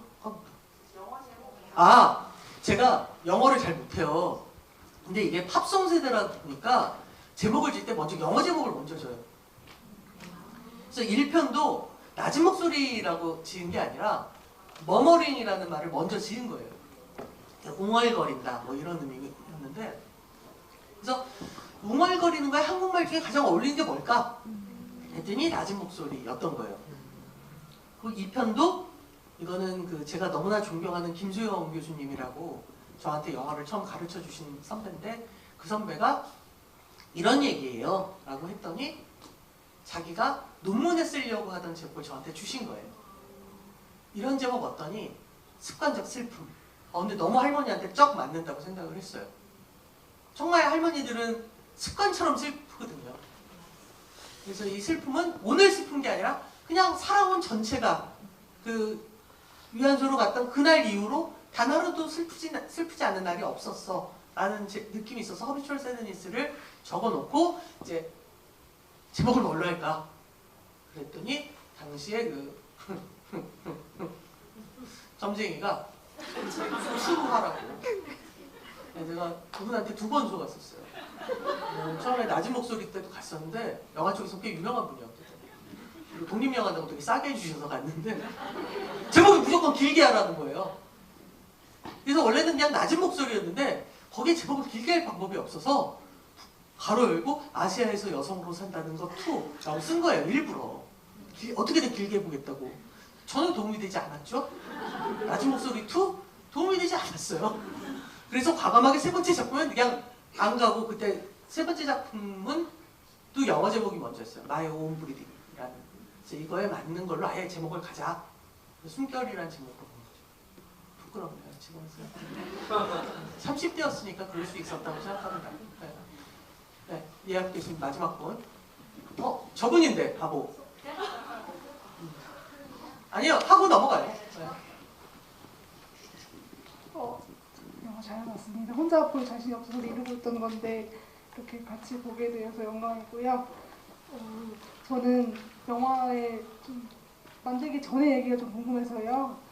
아! 제가 영어를 잘 못해요. 근데 이게 팝송 세대라 보니까 제목을 질 때 먼저 영어 제목을 먼저 져요. 그래서 1편도 낮은 목소리라고 지은 게 아니라 머머링이라는 말을 먼저 지은 거예요. 웅얼거린다 뭐 이런 의미였는데 그래서 웅얼거리는 거에 한국말 중에 가장 어울리는 게 뭘까? 했더니 낮은 목소리였던 거예요. 그 2편도 이거는 그 제가 너무나 존경하는 김수영 교수님이라고 저한테 영어를 처음 가르쳐 주신 선배인데 그 선배가 이런 얘기예요 라고 했더니 자기가 논문에 쓰려고 하던 제목을 저한테 주신 거예요. 이런 제목 어떠니? 습관적 슬픔. 근데 너무 할머니한테 쩍 맞는다고 생각을 했어요. 정말 할머니들은 습관처럼 슬프거든요. 그래서 이 슬픔은 오늘 슬픈 게 아니라 그냥 살아온 전체가 그 위안소로 갔던 그날 이후로 단 하루도 슬프지 않은 날이 없었어 라는 느낌이 있어서 허비추얼 새드니스를 적어놓고 이제 제목을 뭘로 할까? 그랬더니 당시에 그 점쟁이가 수고하라고 제가 그분한테 2번 속았었어요. 처음에 낮은 목소리 때도 갔었는데 영화 쪽에서 꽤 유명한 분이었거든요. 그리고 독립영화다고 되게 싸게 해주셔서 갔는데 제목이 무조건 길게 하라는 거예요. 그래서 원래는 그냥 낮은 목소리였는데 거기에 제목을 길게 할 방법이 없어서 가로 열고 아시아에서 여성으로 산다는 거 2라고 쓴 거예요. 일부러. 어떻게든 길게 해보겠다고. 전혀 도움이 되지 않았죠? 낮은 목소리 2? 도움이 되지 않았어요. 그래서 과감하게 세 번째 작품은 그냥 안 가고 그때 세 번째 작품은 또 영어 제목이 먼저였어요. My Own Breathing이라는. 그래서 이거에 맞는 걸로 아예 제목을 가자. 숨결이라는 제목으로 본 거죠. 부끄럽네요. 지금 30대였으니까 그럴 수 있었다고 생각합니다. 네. 네, 예약 계신 마지막 분. 저분인데 바보. 아니요, 하고 넘어가요. 네. 영화 잘 봤습니다. 혼자 볼 자신이 없어서 미루고 있던 건데 이렇게 같이 보게 되어서 영광이고요. 저는 영화에 좀 만들기 전에 얘기가 좀 궁금해서요.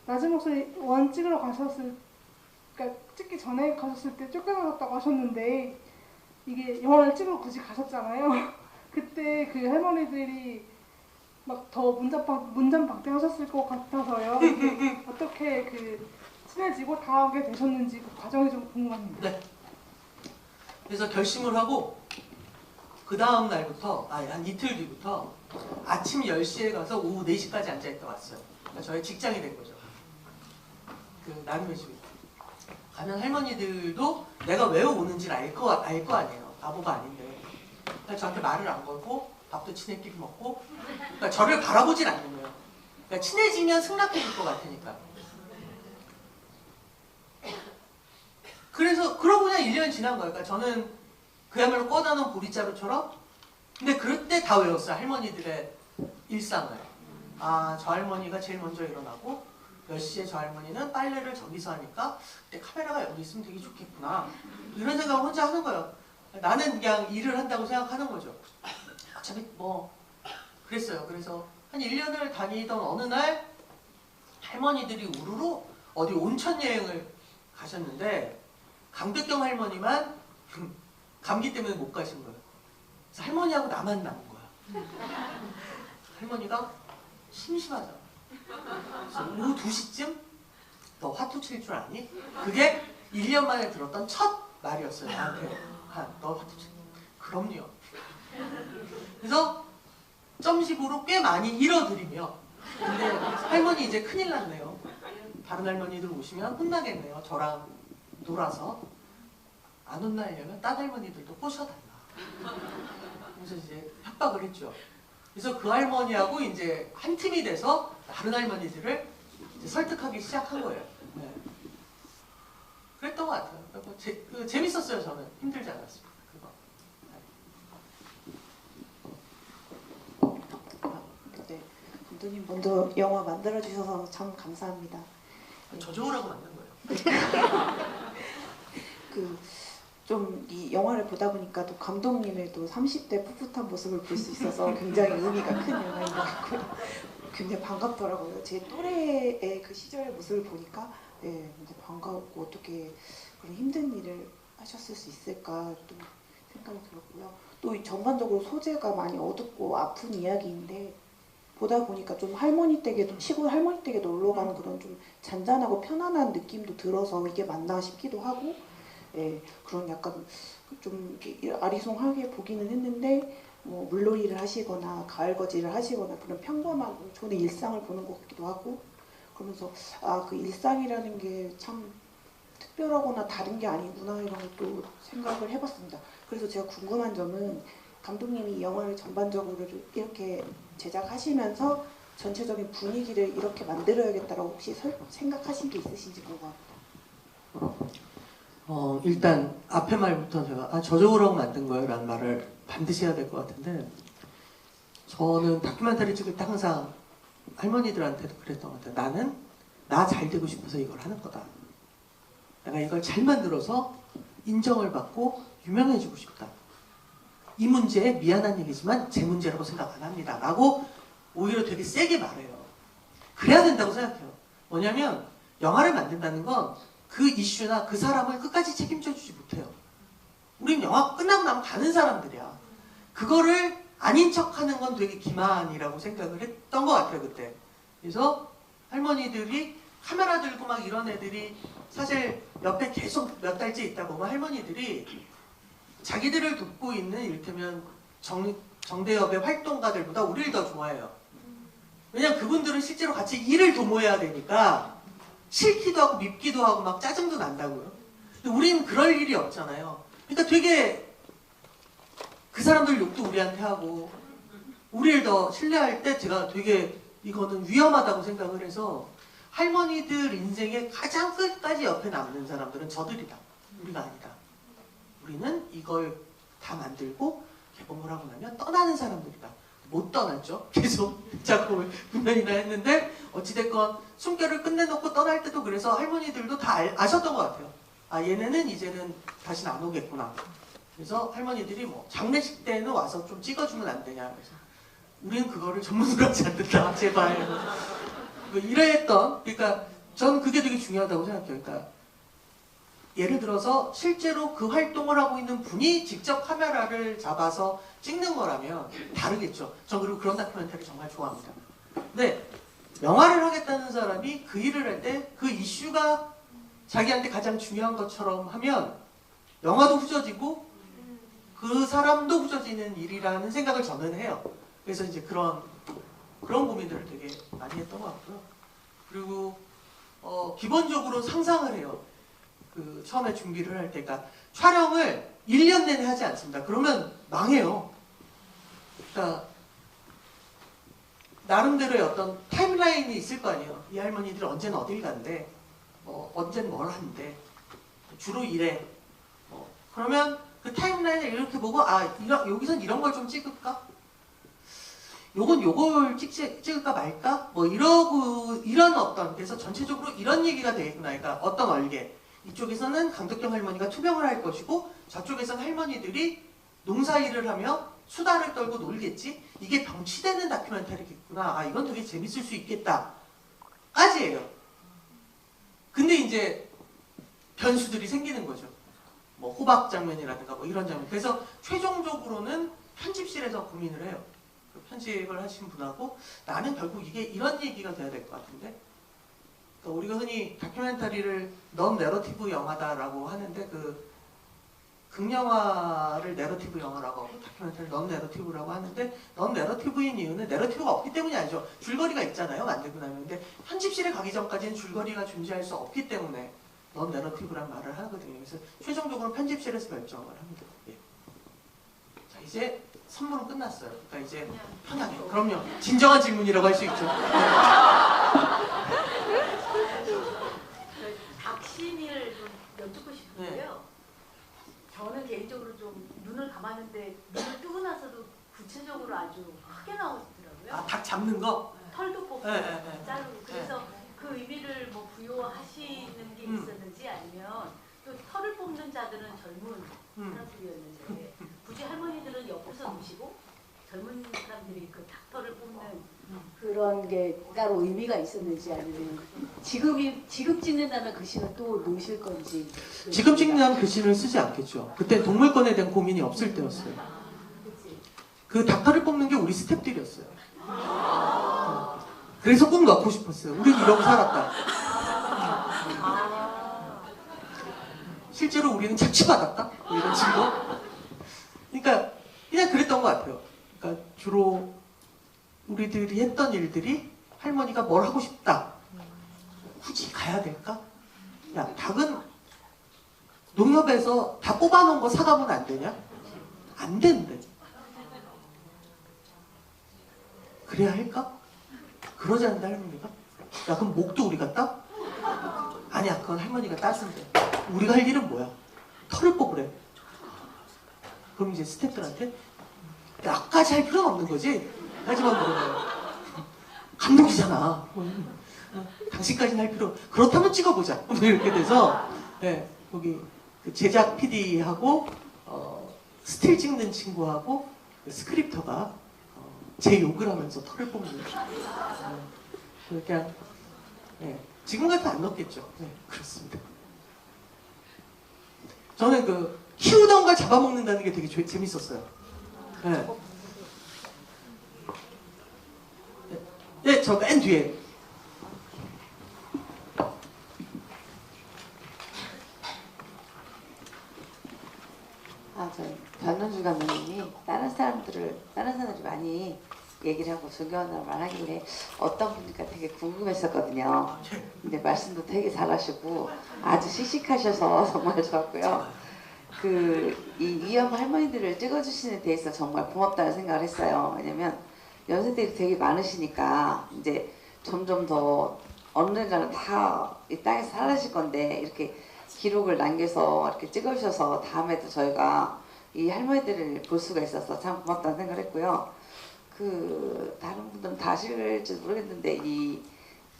낮은 목소리 원 찍으러 그러니까 찍기 전에 가셨을 때 쫓겨나셨다고 하셨는데 이게 영화를 찍으러 굳이 가셨잖아요. 그때 그 할머니들이 막 더 문전박대하셨을 것 같아서요. 어떻게 그 친해지고 다하게 되셨는지 그 과정이 좀 궁금합니다. 네. 그래서 결심을 하고 그 다음 날부터 한 이틀 뒤부터 아침 10시에 가서 오후 4시까지 앉아있다 왔어요. 그러니까 저의 직장이 된 거죠. 그 나름의 집이. 가면 할머니들도 내가 왜 오는지를 알 거 아니에요. 바보가 아닌데. 그러니까 저한테 말을 안 걸고 밥도 친애끼리 먹고 그러니까 저를 바라보진 않는 거예요. 그러니까 친해지면 승낙해줄 것 같으니까. 그래서 그러고 그냥 1년 지난 거예요. 그러니까 저는 그야말로 꺼다놓은 보리자루처럼 근데 그럴 때 다 외웠어요. 할머니들의 일상을. 저 할머니가 제일 먼저 일어나고 몇 시에 저 할머니는 빨래를 저기서 하니까 그때 카메라가 여기 있으면 되게 좋겠구나. 이런 생각을 혼자 하는 거예요. 나는 그냥 일을 한다고 생각하는 거죠. 어차피 뭐 그랬어요. 그래서 한 1년을 다니던 어느 날 할머니들이 우르르 어디 온천 여행을 가셨는데 강백경 할머니만 감기 때문에 못 가신 거예요. 그래서 할머니하고 나만 남은 거야. 할머니가 심심하잖아. 그래서 오후 2시쯤 너 화투 칠 줄 아니? 그게 1년 만에 들었던 첫 말이었어요. 나한테. 너 화투 칠? 그럼요. 그래서 점심으로 꽤 많이 잃어드리며 근데 할머니 이제 큰일 났네요. 다른 할머니들 오시면 혼나겠네요. 저랑 놀아서 안 혼나려면 딴 할머니들도 꼬셔달라. 그래서 이제 협박을 했죠. 그래서 그 할머니하고 이제 한 팀이 돼서 다른 할머니들을 이제 설득하기 시작한 거예요. 네. 그랬던 것 같아요. 재밌었어요. 저는 힘들지 않았습니다. 그거. 네. 감독님 먼저 영화 만들어 주셔서 참 감사합니다. 저저우라고 만든 거예요. 좀 이 영화를 보다 보니까 또 감독님의 또 30대 풋풋한 모습을 볼 수 있어서 굉장히 의미가 큰 영화인 것 같고요. 굉장히 반갑더라고요. 제 또래의 그 시절의 모습을 보니까 굉장히 반가웠고 어떻게 그런 힘든 일을 하셨을 수 있을까 또 생각이 들었고요. 또 전반적으로 소재가 많이 어둡고 아픈 이야기인데 보다 보니까 좀 할머니 댁에도 시골 할머니 댁에 놀러 가는 그런 좀 잔잔하고 편안한 느낌도 들어서 이게 맞나 싶기도 하고 그런 약간 좀 아리송하게 보기는 했는데 뭐 물놀이를 하시거나 가을거지를 하시거나 그런 평범한 저는 일상을 보는 것 같기도 하고 그러면서 그 일상이라는 게 참 특별하거나 다른 게 아니구나 이런 것도 생각을 해봤습니다. 그래서 제가 궁금한 점은 감독님이 이 영화를 전반적으로 이렇게 제작하시면서 전체적인 분위기를 이렇게 만들어야겠다라고 혹시 생각하신 게 있으신지 궁금합니다. 일단 앞에 말부터 제가 저저우라고 만든 거예요 라는 말을 반드시 해야 될 것 같은데 저는 다큐멘터리 찍을 때 항상 할머니들한테도 그랬던 것 같아요. 나는 나 잘 되고 싶어서 이걸 하는 거다. 내가 이걸 잘 만들어서 인정을 받고 유명해지고 싶다. 이 문제에 미안한 얘기지만 제 문제라고 생각 안 합니다. 라고 오히려 되게 세게 말해요. 그래야 된다고 생각해요. 뭐냐면 영화를 만든다는 건 그 이슈나 그 사람을 끝까지 책임져 주지 못해요. 우린 영화 끝나고 나면 가는 사람들이야. 그거를 아닌 척하는 건 되게 기만이라고 생각을 했던 것 같아요 그때. 그래서 할머니들이 카메라 들고 막 이런 애들이 사실 옆에 계속 몇 달째 있다 보면 할머니들이 자기들을 돕고 있는 이를테면 정대협의 활동가들보다 우리를 더 좋아해요. 왜냐면 그분들은 실제로 같이 일을 도모해야 되니까 싫기도 하고 밉기도 하고 막 짜증도 난다고요. 근데 우리는 그럴 일이 없잖아요. 그러니까 되게 그 사람들 욕도 우리한테 하고 우리를 더 신뢰할 때 제가 되게 이거는 위험하다고 생각을 해서 할머니들 인생의 가장 끝까지 옆에 남는 사람들은 저들이다. 우리가 아니다. 우리는 이걸 다 만들고 개봉을 하고 나면 떠나는 사람들이다. 못 떠났죠. 계속 작품을 분명히나 했는데 어찌됐건 숨결을 끝내놓고 떠날 때도 그래서 할머니들도 다 아셨던 것 같아요. 얘네는 이제는 다시는 안 오겠구나. 그래서 할머니들이 뭐 장례식 때는 와서 좀 찍어주면 안 되냐. 그래서 우리는 그거를 전문으로 하지 않는다. 제발. 뭐 이랬던, 그러니까 전 그게 되게 중요하다고 생각해요. 그러니까 예를 들어서 실제로 그 활동을 하고 있는 분이 직접 카메라를 잡아서 찍는 거라면 다르겠죠. 전 그리고 그런 다큐멘터리 정말 좋아합니다. 근데 영화를 하겠다는 사람이 그 일을 할 때 그 이슈가 자기한테 가장 중요한 것처럼 하면 영화도 후져지고 그 사람도 후져지는 일이라는 생각을 저는 해요. 그래서 이제 그런 고민들을 되게 많이 했던 것 같고요. 그리고 기본적으로 상상을 해요. 그 처음에 준비를 할 때, 그러니까 촬영을 1년 내내 하지 않습니다. 그러면 망해요. 그러니까 나름대로의 어떤 타임라인이 있을 거 아니에요. 이 할머니들 언제는 어딜 간대, 언제는 뭘 한대, 주로 이래. 그러면 그 타임라인을 이렇게 보고 여기선 이런 걸 좀 찍을까? 요걸 찍을까 말까? 뭐 이런 어떤, 그래서 전체적으로 이런 얘기가 되겠구나. 그러니까 어떤 얼개. 이쪽에서는 강덕경 할머니가 투병을 할 것이고 저쪽에서는 할머니들이 농사일을 하며 수다를 떨고 놀겠지? 이게 병치되는 다큐멘터리겠구나. 이건 되게 재밌을 수 있겠다. 까지예요. 근데 이제 변수들이 생기는 거죠. 뭐 호박 장면이라든가 뭐 이런 장면. 그래서 최종적으로는 편집실에서 고민을 해요. 그 편집을 하신 분하고 나는 결국 이게 이런 얘기가 돼야 될 것 같은데, 그러니까 우리가 흔히 다큐멘터리를 넌 내러티브 영화다라고 하는데 그 극영화를 내러티브 영화라고 하고 다큐멘터리를 넌 내러티브라고 하는데 넌 내러티브인 이유는 내러티브가 없기 때문이 아니죠. 줄거리가 있잖아요. 만들고 나면. 근데 편집실에 가기 전까지는 줄거리가 존재할 수 없기 때문에 넌 내러티브란 말을 하거든요. 그래서 최종적으로 편집실에서 결정을 합니다. 예. 자, 이제 선물은 끝났어요. 그러니까 이제 편하게. 그럼요. 진정한 질문이라고 할 수 있죠. 박신일 좀 여쭙고 싶은데요. 저는 개인적으로 좀 눈을 감았는데 눈을 뜨고 나서도 구체적으로 아주 크게 나오더라고요. 닭 잡는 거? 네. 털도 뽑고 네. 자르고 그래서 그 의미를 뭐 부여하시는 게 있었는지 아니면 또 털을 뽑는 자들은 젊은 사람들이었는데 굳이 할머니들은 옆에서 놓으시고 젊은 사람들이 그 닥터를 뽑는 그런 게 따로 의미가 있었는지 아니면 지금 찍는다면 글씨가 또 놓으실 건지. 지금 찍는 글씨는 쓰지 않겠죠. 그때 동물권에 대한 고민이 없을 때였어요. 그 닥터를 뽑는 게 우리 스태프들이었어요. 그래서 꼭 넣고 싶었어요. 우린 이러고 살았다. 실제로 우리는 착취받았다? 뭐 이런 식으로. 그러니까 그냥 그랬던 것 같아요. 그러니까 주로 우리들이 했던 일들이 할머니가 뭘 하고 싶다. 굳이 가야 될까? 야, 닭은 농협에서 다 뽑아놓은 거 사가면 안 되냐? 안 된대. 그래야 할까? 그러지 않는다 할머니가? 야, 그럼 목도 우리가 따? 아니야, 그건 할머니가 따준대. 우리가 할 일은 뭐야? 털을 뽑으래. 그럼 이제 스태프들한테 나까지 할 필요는 없는 거지? 하지만 물어봐요. 감독이잖아. 당신까지는 할 필요. 그렇다면 찍어보자. 뭐 이렇게 돼서 네, 거기 그 제작 PD하고 스틸 찍는 친구하고 그 스크립터가 제 욕을 하면서 털을 뽑는 그냥 네, 지금 같으면 안 넣겠죠. 네, 그렇습니다. 저는 그 키우던 걸 잡아먹는다는 게 되게 재밌었어요. 네. 네, 저 맨 뒤에. 저 변은주 감독님이 다른 사람들이 많이 얘기를 하고 존경한다고 말하길래 어떤 분일까 되게 궁금했었거든요. 근데 말씀도 되게 잘하시고 아주 씩씩하셔서 정말 좋았고요. 이 위험 할머니들을 찍어주시는 데 있어서 정말 고맙다는 생각을 했어요. 왜냐면 연세들이 되게 많으시니까 이제 점점 더 언젠가는 다 이 땅에서 사라질 건데 이렇게 기록을 남겨서 이렇게 찍어주셔서 다음에도 저희가 이 할머니들을 볼 수가 있어서 참 고맙다는 생각을 했고요. 다른 분들은 다 아실지 모르겠는데 이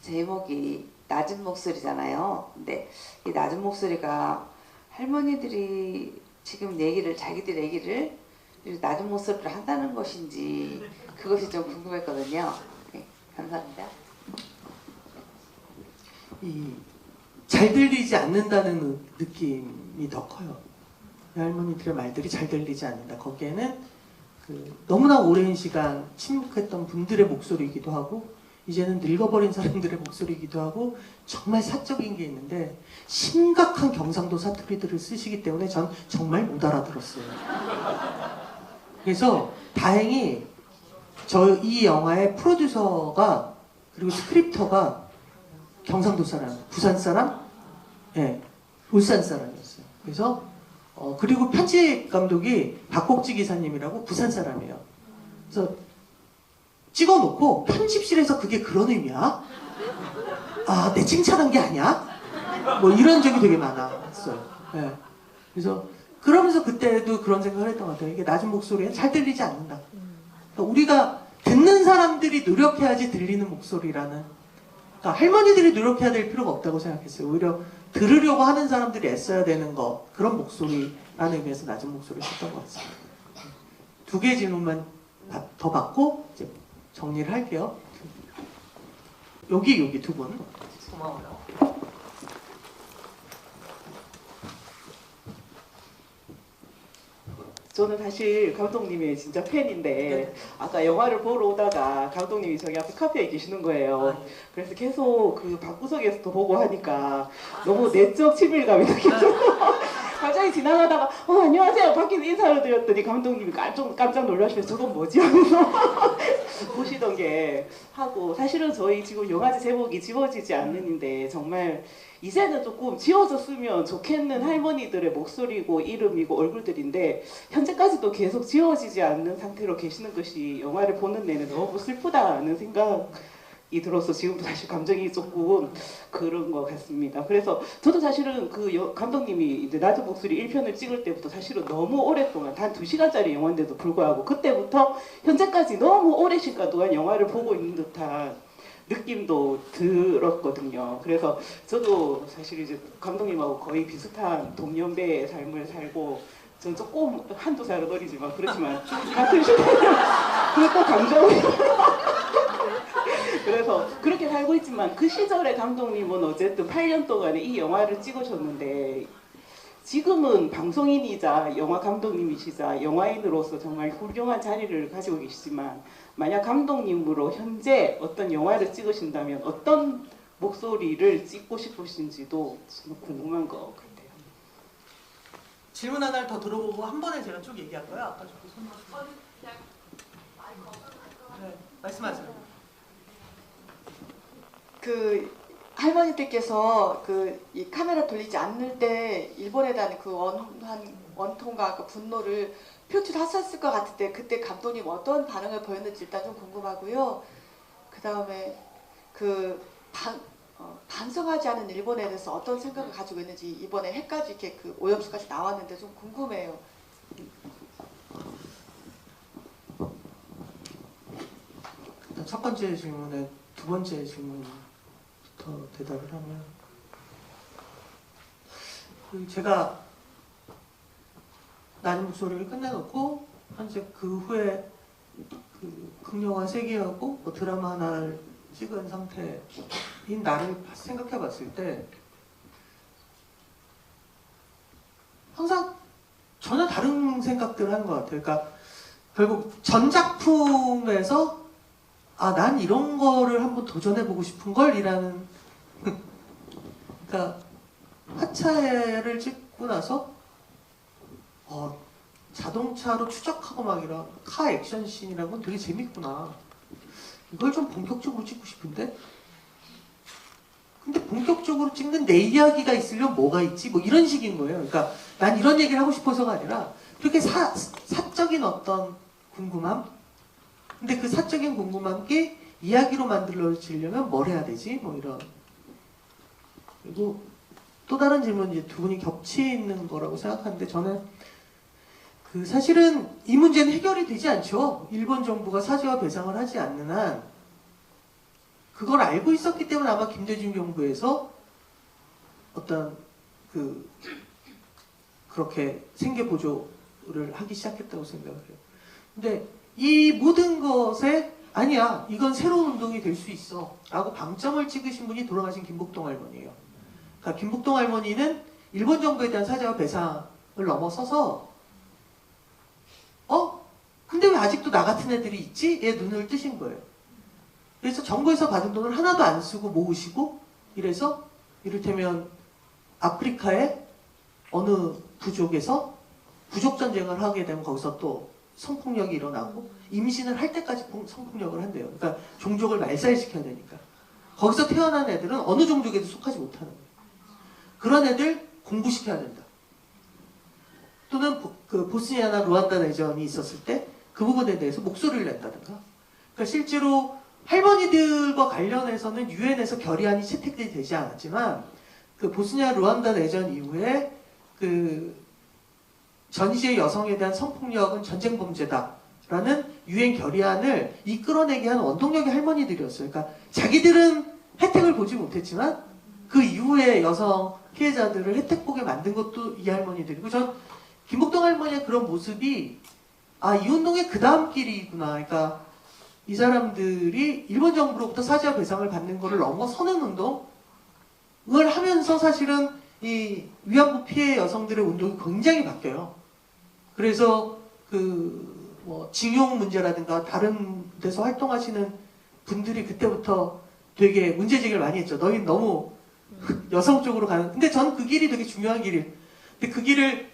제목이 낮은 목소리잖아요. 근데 이 낮은 목소리가 할머니들이 지금 자기들 얘기를 낮은 목소리로 한다는 것인지 그것이 좀 궁금했거든요. 네, 감사합니다. 잘 들리지 않는다는 느낌이 더 커요. 할머니들의 말들이 잘 들리지 않는다. 거기에는 너무나 오랜 시간 침묵했던 분들의 목소리이기도 하고 이제는 늙어버린 사람들의 목소리이기도 하고 정말 사적인 게 있는데 심각한 경상도 사투리들을 쓰시기 때문에 전 정말 못 알아들었어요. 그래서 다행히 이 영화의 프로듀서가 그리고 스크립터가 경상도 사람, 부산 사람, 네, 울산 사람이었어요. 그래서 그리고 편집 감독이 박복지 기사님이라고 부산 사람이에요. 그래서 찍어놓고 편집실에서 그게 그런 의미야? 아, 내 칭찬한 게 아니야? 뭐 이런 적이 되게 많았어요. 네. 그래서 그러면서 그때도 그런 생각을 했던 것 같아요. 이게 낮은 목소리에 잘 들리지 않는다. 그러니까 우리가 듣는 사람들이 노력해야지 들리는 목소리라는. 그러니까 할머니들이 노력해야 될 필요가 없다고 생각했어요. 오히려 들으려고 하는 사람들이 애써야 되는 거, 그런 목소리라는 의미에서 낮은 목소리를 썼던 것 같습니다. 2개의 질문만 더 받고 이제 정리를 할게요. 여기 2분. 고마워요. 저는 사실 감독님의 진짜 팬인데 아까 영화를 보러 오다가 감독님이 저기 앞에 카페에 계시는 거예요. 그래서 계속 그 방구석에서도 보고 하니까 너무 내적 친밀감이 느껴져서 갑자기 지나가다가 안녕하세요 밖에서 인사를 드렸더니 감독님이 깜짝 놀라시면서 저건 뭐지 하면서 보시던 게 하고 사실은 저희 지금 영화제 제목이 지워지지 않는인데 정말 이제는 조금 지워졌으면 좋겠는 할머니들의 목소리고 이름이고 얼굴들인데 현재까지도 계속 지워지지 않는 상태로 계시는 것이 영화를 보는 내내 너무 슬프다는 생각이 들어서 지금도 사실 감정이 조금 그런 것 같습니다. 그래서 저도 사실은 감독님이 이제 낮은 목소리 1편을 찍을 때부터 사실은 너무 오랫동안 단 2시간짜리 영화인데도 불구하고 그때부터 현재까지 너무 오랜 시간 동안 영화를 보고 있는 듯한 느낌도 들었거든요. 그래서 저도 사실 이제 감독님하고 거의 비슷한 동년배의 삶을 살고 전 조금 한두 살은 어리지만 그렇지만 같은 시대를 그것도 감정이 그래서 그렇게 살고 있지만 그 시절의 감독님은 어쨌든 8년 동안에 이 영화를 찍으셨는데 지금은 방송인이자 영화 감독님이시자 영화인으로서 정말 훌륭한 자리를 가지고 계시지만 만약 감독님으로 현재 어떤 영화를 찍으신다면 어떤 목소리를 찍고 싶으신지도 정말 궁금한 것 같아요. 질문 하나를 더 들어보고 한 번에 제가 쭉 얘기할 거예요. 아까 저도 손 들었어요. 네, 말씀하세요. 그 할머니들께서 이 카메라 돌리지 않을 때 일본에 대한 그 원통과 그 분노를 표출하셨을 것 같은데 그때 감독님 어떤 반응을 보였는지 일단 좀 궁금하고요. 그 다음에 반성하지 않은 일본에 대해서 어떤 생각을 가지고 있는지 이번에 해까지 이렇게 그 오염수까지 나왔는데 좀 궁금해요. 일단 첫 번째 질문에 두 번째 질문부터 대답을 하면 제가 낮은 목소리를 끝내놓고 현재 그 후에 극영화 3개하고 뭐 드라마 하나를 찍은 상태인 나를 생각해 봤을 때 항상 전혀 다른 생각들을 하는 것 같아요. 그러니까 결국 전 작품에서 난 이런 거를 한번 도전해보고 싶은 걸 이라는 그러니까 하차를 찍고 나서 자동차로 추적하고 막 이런 카 액션 씬이라는 건 되게 재밌구나. 이걸 좀 본격적으로 찍고 싶은데 근데 본격적으로 찍는 내 이야기가 있으려면 뭐가 있지? 뭐 이런 식인 거예요. 그러니까 난 이런 얘기를 하고 싶어서가 아니라 그렇게 사적인 어떤 궁금함? 근데 그 사적인 궁금함께 이야기로 만들어지려면 뭘 해야 되지? 뭐 이런. 그리고 또 다른 질문은 이제 두 분이 겹치 있는 거라고 생각하는데 저는 사실은 이 문제는 해결이 되지 않죠. 일본 정부가 사죄와 배상을 하지 않는 한 그걸 알고 있었기 때문에 아마 김대중 정부에서 어떤 그렇게 생계 보조를 하기 시작했다고 생각을 해요. 근데 이 모든 것에 아니야 이건 새로운 운동이 될 수 있어 라고 방점을 찍으신 분이 돌아가신 김복동 할머니예요. 그러니까 김복동 할머니는 일본 정부에 대한 사죄와 배상을 넘어서서 근데 왜 아직도 나 같은 애들이 있지? 에 눈을 뜨신 거예요. 그래서 정부에서 받은 돈을 하나도 안 쓰고 모으시고 이래서 이를테면 아프리카의 어느 부족에서 부족 전쟁을 하게 되면 거기서 또 성폭력이 일어나고 임신을 할 때까지 성폭력을 한대요. 그러니까 종족을 말살시켜야 되니까. 거기서 태어난 애들은 어느 종족에도 속하지 못하는 거예요. 그런 애들 공부시켜야 된다. 또는 보스니아나 루안다 내전이 있었을 때 그 부분에 대해서 목소리를 냈다든가. 그러니까 실제로 할머니들과 관련해서는 유엔에서 결의안이 채택이 되지 않았지만 보스니아 루안다 내전 이후에 전시의 여성에 대한 성폭력은 전쟁 범죄다라는 유엔 결의안을 이끌어내게 한 원동력이 할머니들이었어요. 그러니까 자기들은 혜택을 보지 못했지만 그 이후에 여성 피해자들을 혜택 보게 만든 것도 이 할머니들이고 전 김복동 할머니의 그런 모습이 이 운동의 그 다음 길이구나. 그러니까 이 사람들이 일본 정부로부터 사죄와 배상을 받는 것을 넘어서는 운동을 하면서 사실은 이 위안부 피해 여성들의 운동이 굉장히 바뀌어요. 그래서 뭐 징용 문제라든가 다른 데서 활동하시는 분들이 그때부터 되게 문제 제기를 많이 했죠. 너희 너무 여성 쪽으로 가는. 근데 전 그 길이 되게 중요한 길이에요. 근데 그 길을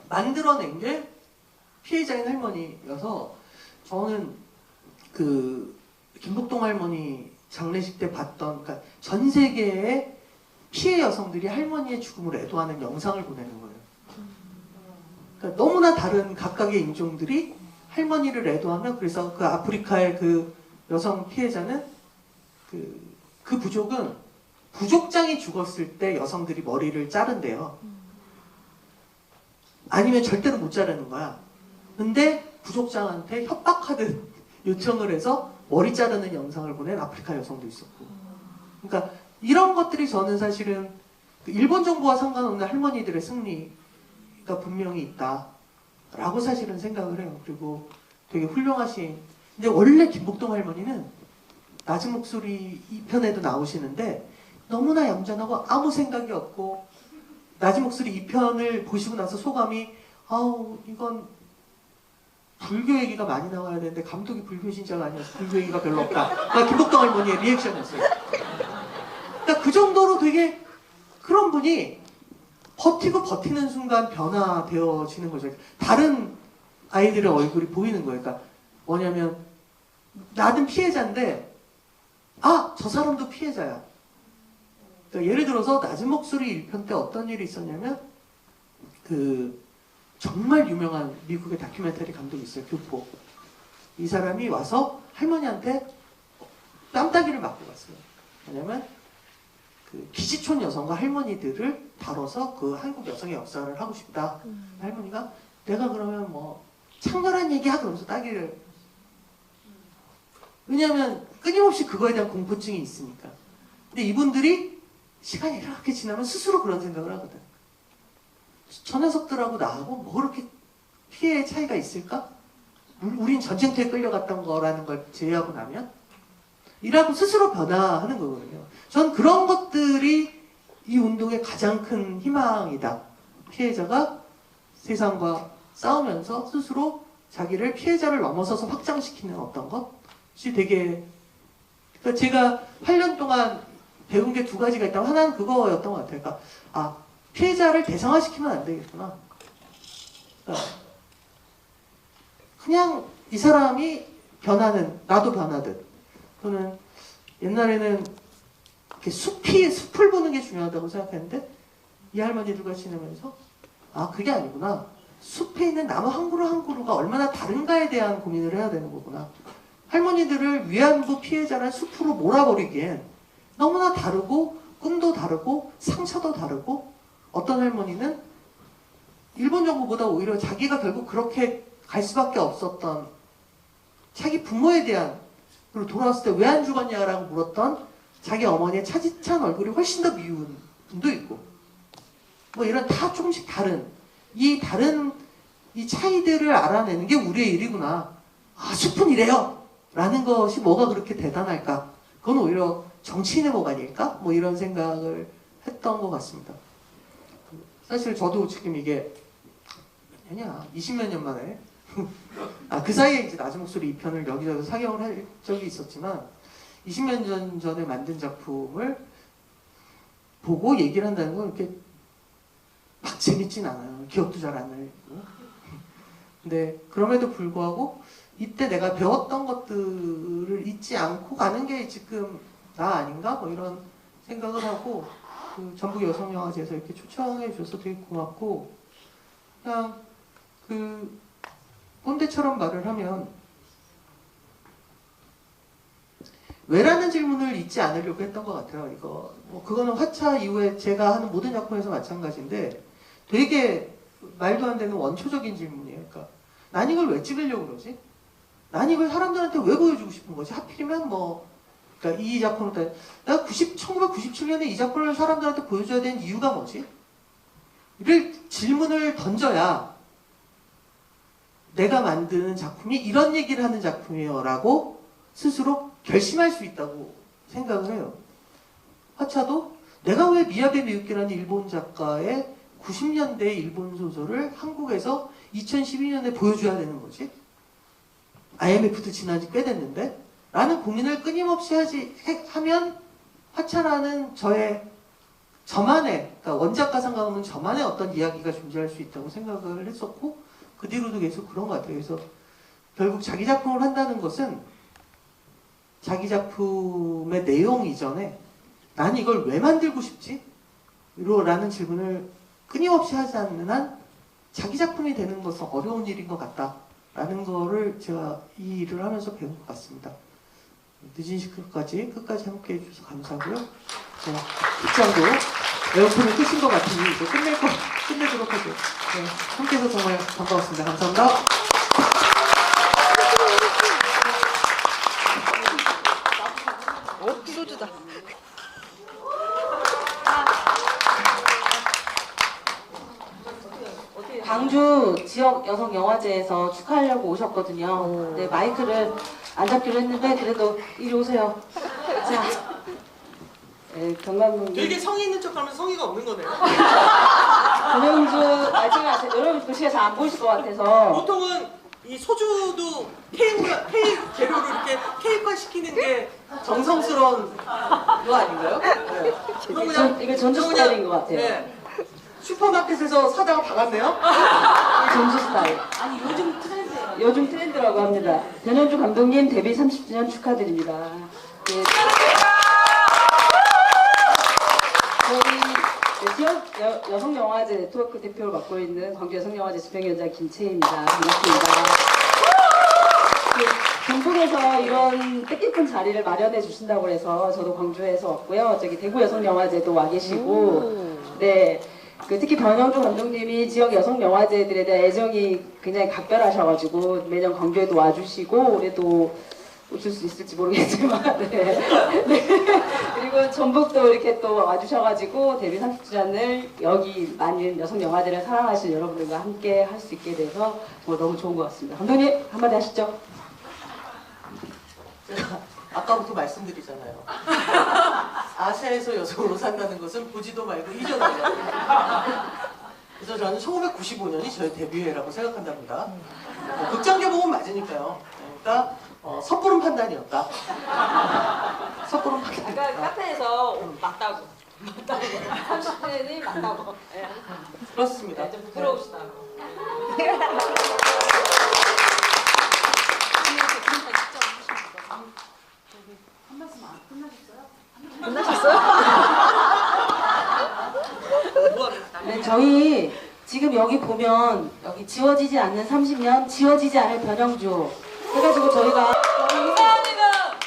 만들어낸 게 피해자인 할머니여서 저는 김복동 할머니 장례식 때 봤던 그러니까 전 세계의 피해 여성들이 할머니의 죽음을 애도하는 영상을 보내는 거예요. 그러니까 너무나 다른 각각의 인종들이 할머니를 애도하며 그래서 아프리카의 여성 피해자는 그 부족은 부족장이 죽었을 때 여성들이 머리를 자른대요. 아니면 절대로 못 자르는 거야. 근데 부족장한테 협박하듯 요청을 해서 머리 자르는 영상을 보낸 아프리카 여성도 있었고. 그러니까 이런 것들이 저는 사실은 일본 정부와 상관없는 할머니들의 승리가 분명히 있다라고 사실은 생각을 해요. 그리고 되게 훌륭하신. 근데 원래 김복동 할머니는 낮은 목소리 2편에도 나오시는데 너무나 얌전하고 아무 생각이 없고, 낮은 목소리 2편을 보시고 나서 소감이 아우 이건 불교 얘기가 많이 나와야 되는데 감독이 불교 신자가 아니어서 불교 얘기가 별로 없다. 그러니까 김복동 할머니의 리액션이었어요. 그러니까 그 정도로 되게 그런 분이 버티고 버티는 순간 변화되어지는 거죠. 다른 아이들의 얼굴이 보이는 거예요. 그러니까 뭐냐면 나는 피해자인데 아, 저 사람도 피해자야. 그러니까 예를 들어서 낮은 목소리 1편 때 어떤 일이 있었냐면 정말 유명한 미국의 다큐멘터리 감독이 있어요. 교포. 이 사람이 와서 할머니한테 뺨따기를 맞고 갔어요. 왜냐면 기지촌 여성과 할머니들을 다뤄서 그 한국 여성의 역사를 하고 싶다. 할머니가 내가 그러면 뭐 창렬한 얘기야 그러면서 따기를. 왜냐하면 끊임없이 그거에 대한 공포증이 있으니까. 근데 이분들이 시간이 이렇게 지나면 스스로 그런 생각을 하거든. 저 녀석들하고 나하고 뭐 그렇게 피해의 차이가 있을까? 우린 전쟁터에 끌려갔던 거라는 걸 제외하고 나면 이라고 스스로 변화하는 거거든요. 전 그런 것들이 이 운동의 가장 큰 희망이다. 피해자가 세상과 싸우면서 스스로 자기를 피해자를 넘어서서 확장시키는 어떤 것이 되게, 그러니까 제가 8년 동안 배운 게 두 가지가 있다면 하나는 그거였던 것 같아요. 그러니까 피해자를 대상화시키면 안 되겠구나. 그러니까 그냥 이 사람이 변하는, 나도 변하듯. 저는 옛날에는 이렇게 숲을 보는 게 중요하다고 생각했는데 이 할머니들과 지내면서 그게 아니구나. 숲에 있는 나무 한 그루 한 그루가 얼마나 다른가에 대한 고민을 해야 되는 거구나. 할머니들을 위안부 피해자란 숲으로 몰아버리기엔 너무나 다르고 꿈도 다르고 상처도 다르고, 어떤 할머니는 일본 정부보다 오히려 자기가 결국 그렇게 갈 수밖에 없었던 자기 부모에 대한, 그리고 돌아왔을 때 왜 안 죽었냐라고 물었던 자기 어머니의 차디찬 얼굴이 훨씬 더 미운 분도 있고, 뭐 이런 다 조금씩 다른 이 차이들을 알아내는 게 우리의 일이구나. 숲은 이래요 라는 것이 뭐가 그렇게 대단할까. 그건 오히려 정치인의 목 아닐까? 뭐 이런 생각을 했던 것 같습니다. 사실 저도 지금 이게 몇 년이야? 20몇 년 만에 그 사이에 이제 낮은 목소리 2편을 여기저기 상영을 할 적이 있었지만 20몇 년 전에 만든 작품을 보고 얘기를 한다는 건 이렇게 막 재밌진 않아요. 기억도 잘 안 나고. 근데 그럼에도 불구하고 이때 내가 배웠던 것들을 잊지 않고 가는 게 지금 나 아닌가? 뭐 이런 생각을 하고, 전국 여성영화제에서 이렇게 초청해 줘서 되게 고맙고, 그냥 꼰대처럼 말을 하면 왜라는 질문을 잊지 않으려고 했던 것 같아요. 이거 그거는 화차 이후에 제가 하는 모든 작품에서 마찬가지인데 되게 말도 안 되는 원초적인 질문이에요. 그러니까 난 이걸 왜 찍으려고 그러지? 난 이걸 사람들한테 왜 보여주고 싶은 거지? 하필이면 그러니까 이 작품을 내가 1997년에 이 작품을 사람들한테 보여줘야 되는 이유가 뭐지? 이를 질문을 던져야 내가 만드는 작품이 이런 얘기를 하는 작품이에요 라고 스스로 결심할 수 있다고 생각을 해요. 화차도 내가 왜 미야베 미유키라는 일본 작가의 90년대 일본 소설을 한국에서 2012년에 보여줘야 되는 거지? IMF도 지난 지 꽤 됐는데? 라는 고민을 끊임없이 하면 화차라는 저만의, 그러니까 원작과 상관없는 저만의 어떤 이야기가 존재할 수 있다고 생각을 했었고, 그 뒤로도 계속 그런 것 같아요. 그래서 결국 자기 작품을 한다는 것은 자기 작품의 내용 이전에 난 이걸 왜 만들고 싶지? 라는 질문을 끊임없이 하지 않는 한 자기 작품이 되는 것은 어려운 일인 것 같다라는 거를 제가 이 일을 하면서 배운 것 같습니다. 늦은 시간까지 끝까지 함께 해주셔서 감사하고요. 입장도 에어컨을 끄신 것 같으니 이제 끝내도록 하죠. 네, 함께해서 정말 반가웠습니다. 감사합니다. 소주다. 광주 지역 여성 영화제에서 축하하려고 오셨거든요. 네, 마이크를 안 잡기로 했는데 그래도 이리 오세요. 자, 네, 경남군 되게 성의 있는 척하면 성의가 없는 거네요. 전현주 말씀하세요. 여러분 글씨가 잘 안 보이실 것 같아서 보통은 이 소주도 케이크 재료로 이렇게 케이크화 시키는 게 정성스러운 거 아닌가요? 네. 이게 전주 스타일인 것 같아요. 네. 슈퍼마켓에서 사다가 박았네요. 전주 스타일. 아니 요즘 트렌드예요. 요즘 트렌드라고 합니다. 전현주 감독님 데뷔 30주년 축하드립니다. 네. 저희 지역 여성영화제 네트워크 대표를 맡고 있는 광주 여성영화제 집행위원장 김채희입니다. 반갑습니다. 전국에서 이런 뜻깊은 자리를 마련해 주신다고 해서 저도 광주에서 왔고요. 저기 대구 여성영화제도 와 계시고, 네. 특히 변영주 감독님이 지역 여성 영화제들에 대한 애정이 굉장히 각별하셔가지고 매년 광주에도 와주시고 올해도 오실 수 있을지 모르겠지만 네. 그리고 전북도 이렇게 또 와주셔가지고 데뷔 30주년을 여기 많은 여성 영화제를 사랑하시는 여러분들과 함께 할 수 있게 돼서 정말 너무 좋은 것 같습니다. 감독님 한마디 하시죠. 제가 아까부터 말씀드리잖아요. 아시아에서 여성으로 산다는 것은 보지도 말고 이전하죠. 그래서 저는 1995년이 저의 데뷔해라고 생각한답니다. 극장 개봉은 맞으니까요. 그러니까 섣부른 판단이었다. 섣부른 판단이었다. 아까 카페에서 맞다고. 30년이 맞다고. 네. 그렇습니다. 좀 부끄러우시다고. 네, 저희 지금 여기 보면 여기 지워지지 않는 30년, 지워지지 않을 변영주 해가지고 저희가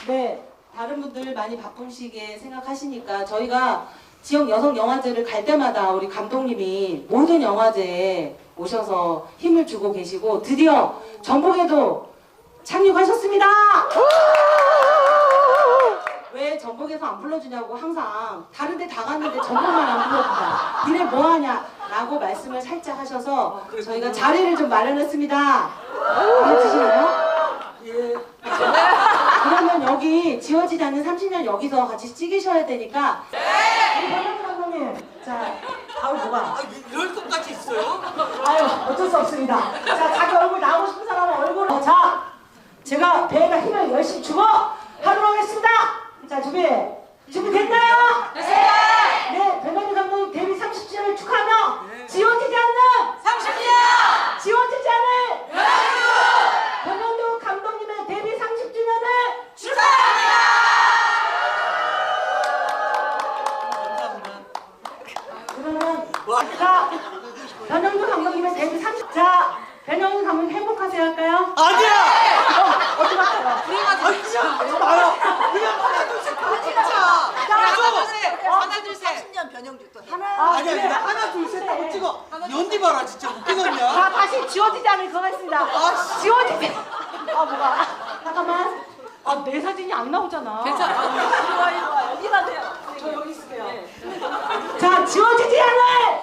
네 다른 분들 많이 바쁜 시기에 생각하시니까 저희가 지역 여성 영화제를 갈 때마다 우리 감독님이 모든 영화제에 오셔서 힘을 주고 계시고 드디어 전북에도 착륙하셨습니다. 왜 전북에서 안 불러주냐고 항상 다른 데 다 갔는데 전북만 안 불러준다. 니네 뭐하냐 라고 말씀을 살짝 하셔서 저희가 자리를 좀 마련했습니다. 알아주시나요? 예. 그러면 여기 지워지지 않는 30년 여기서 같이 찍으셔야 되니까 우리 변현주 감독님 자 아우 뭐가 이럴 것까지 있어요? 아유 어쩔 수 없습니다. 자 자기 얼굴 나오고 싶은 사람은 얼굴 자 제가 배에다 힘을 열심히 주고 하도록 하겠습니다. 자 준비됐나요? 네 변현주 감독님 데뷔 30주년을 축하하며 지워지지 않는 30년 지워지지 않을 변현주 감독님의 데뷔 30주년을 축하합니다. 그러면 자 변현주 감독님의 데뷔 30. 자 변현주 감독님 행복하세요 할까요? 아니야! 어떻게 할까요? 그냥 하지 마요! 그냥 하나 둘셋 진짜! 하나 둘 셋. 30년 변형주 또 아니야 그냥 하나 둘셋 하고 찍어! 연기 봐라 진짜 웃기겠냐? 자 다시 지워지지 않을 거 하겠습니다. 지워지지. 뭐가? 잠깐만. 내 사진이 안 나오잖아. 괜찮아. 이리 와. 여기만 돼요. 저 여기 있으세요. 자 지워지지 않을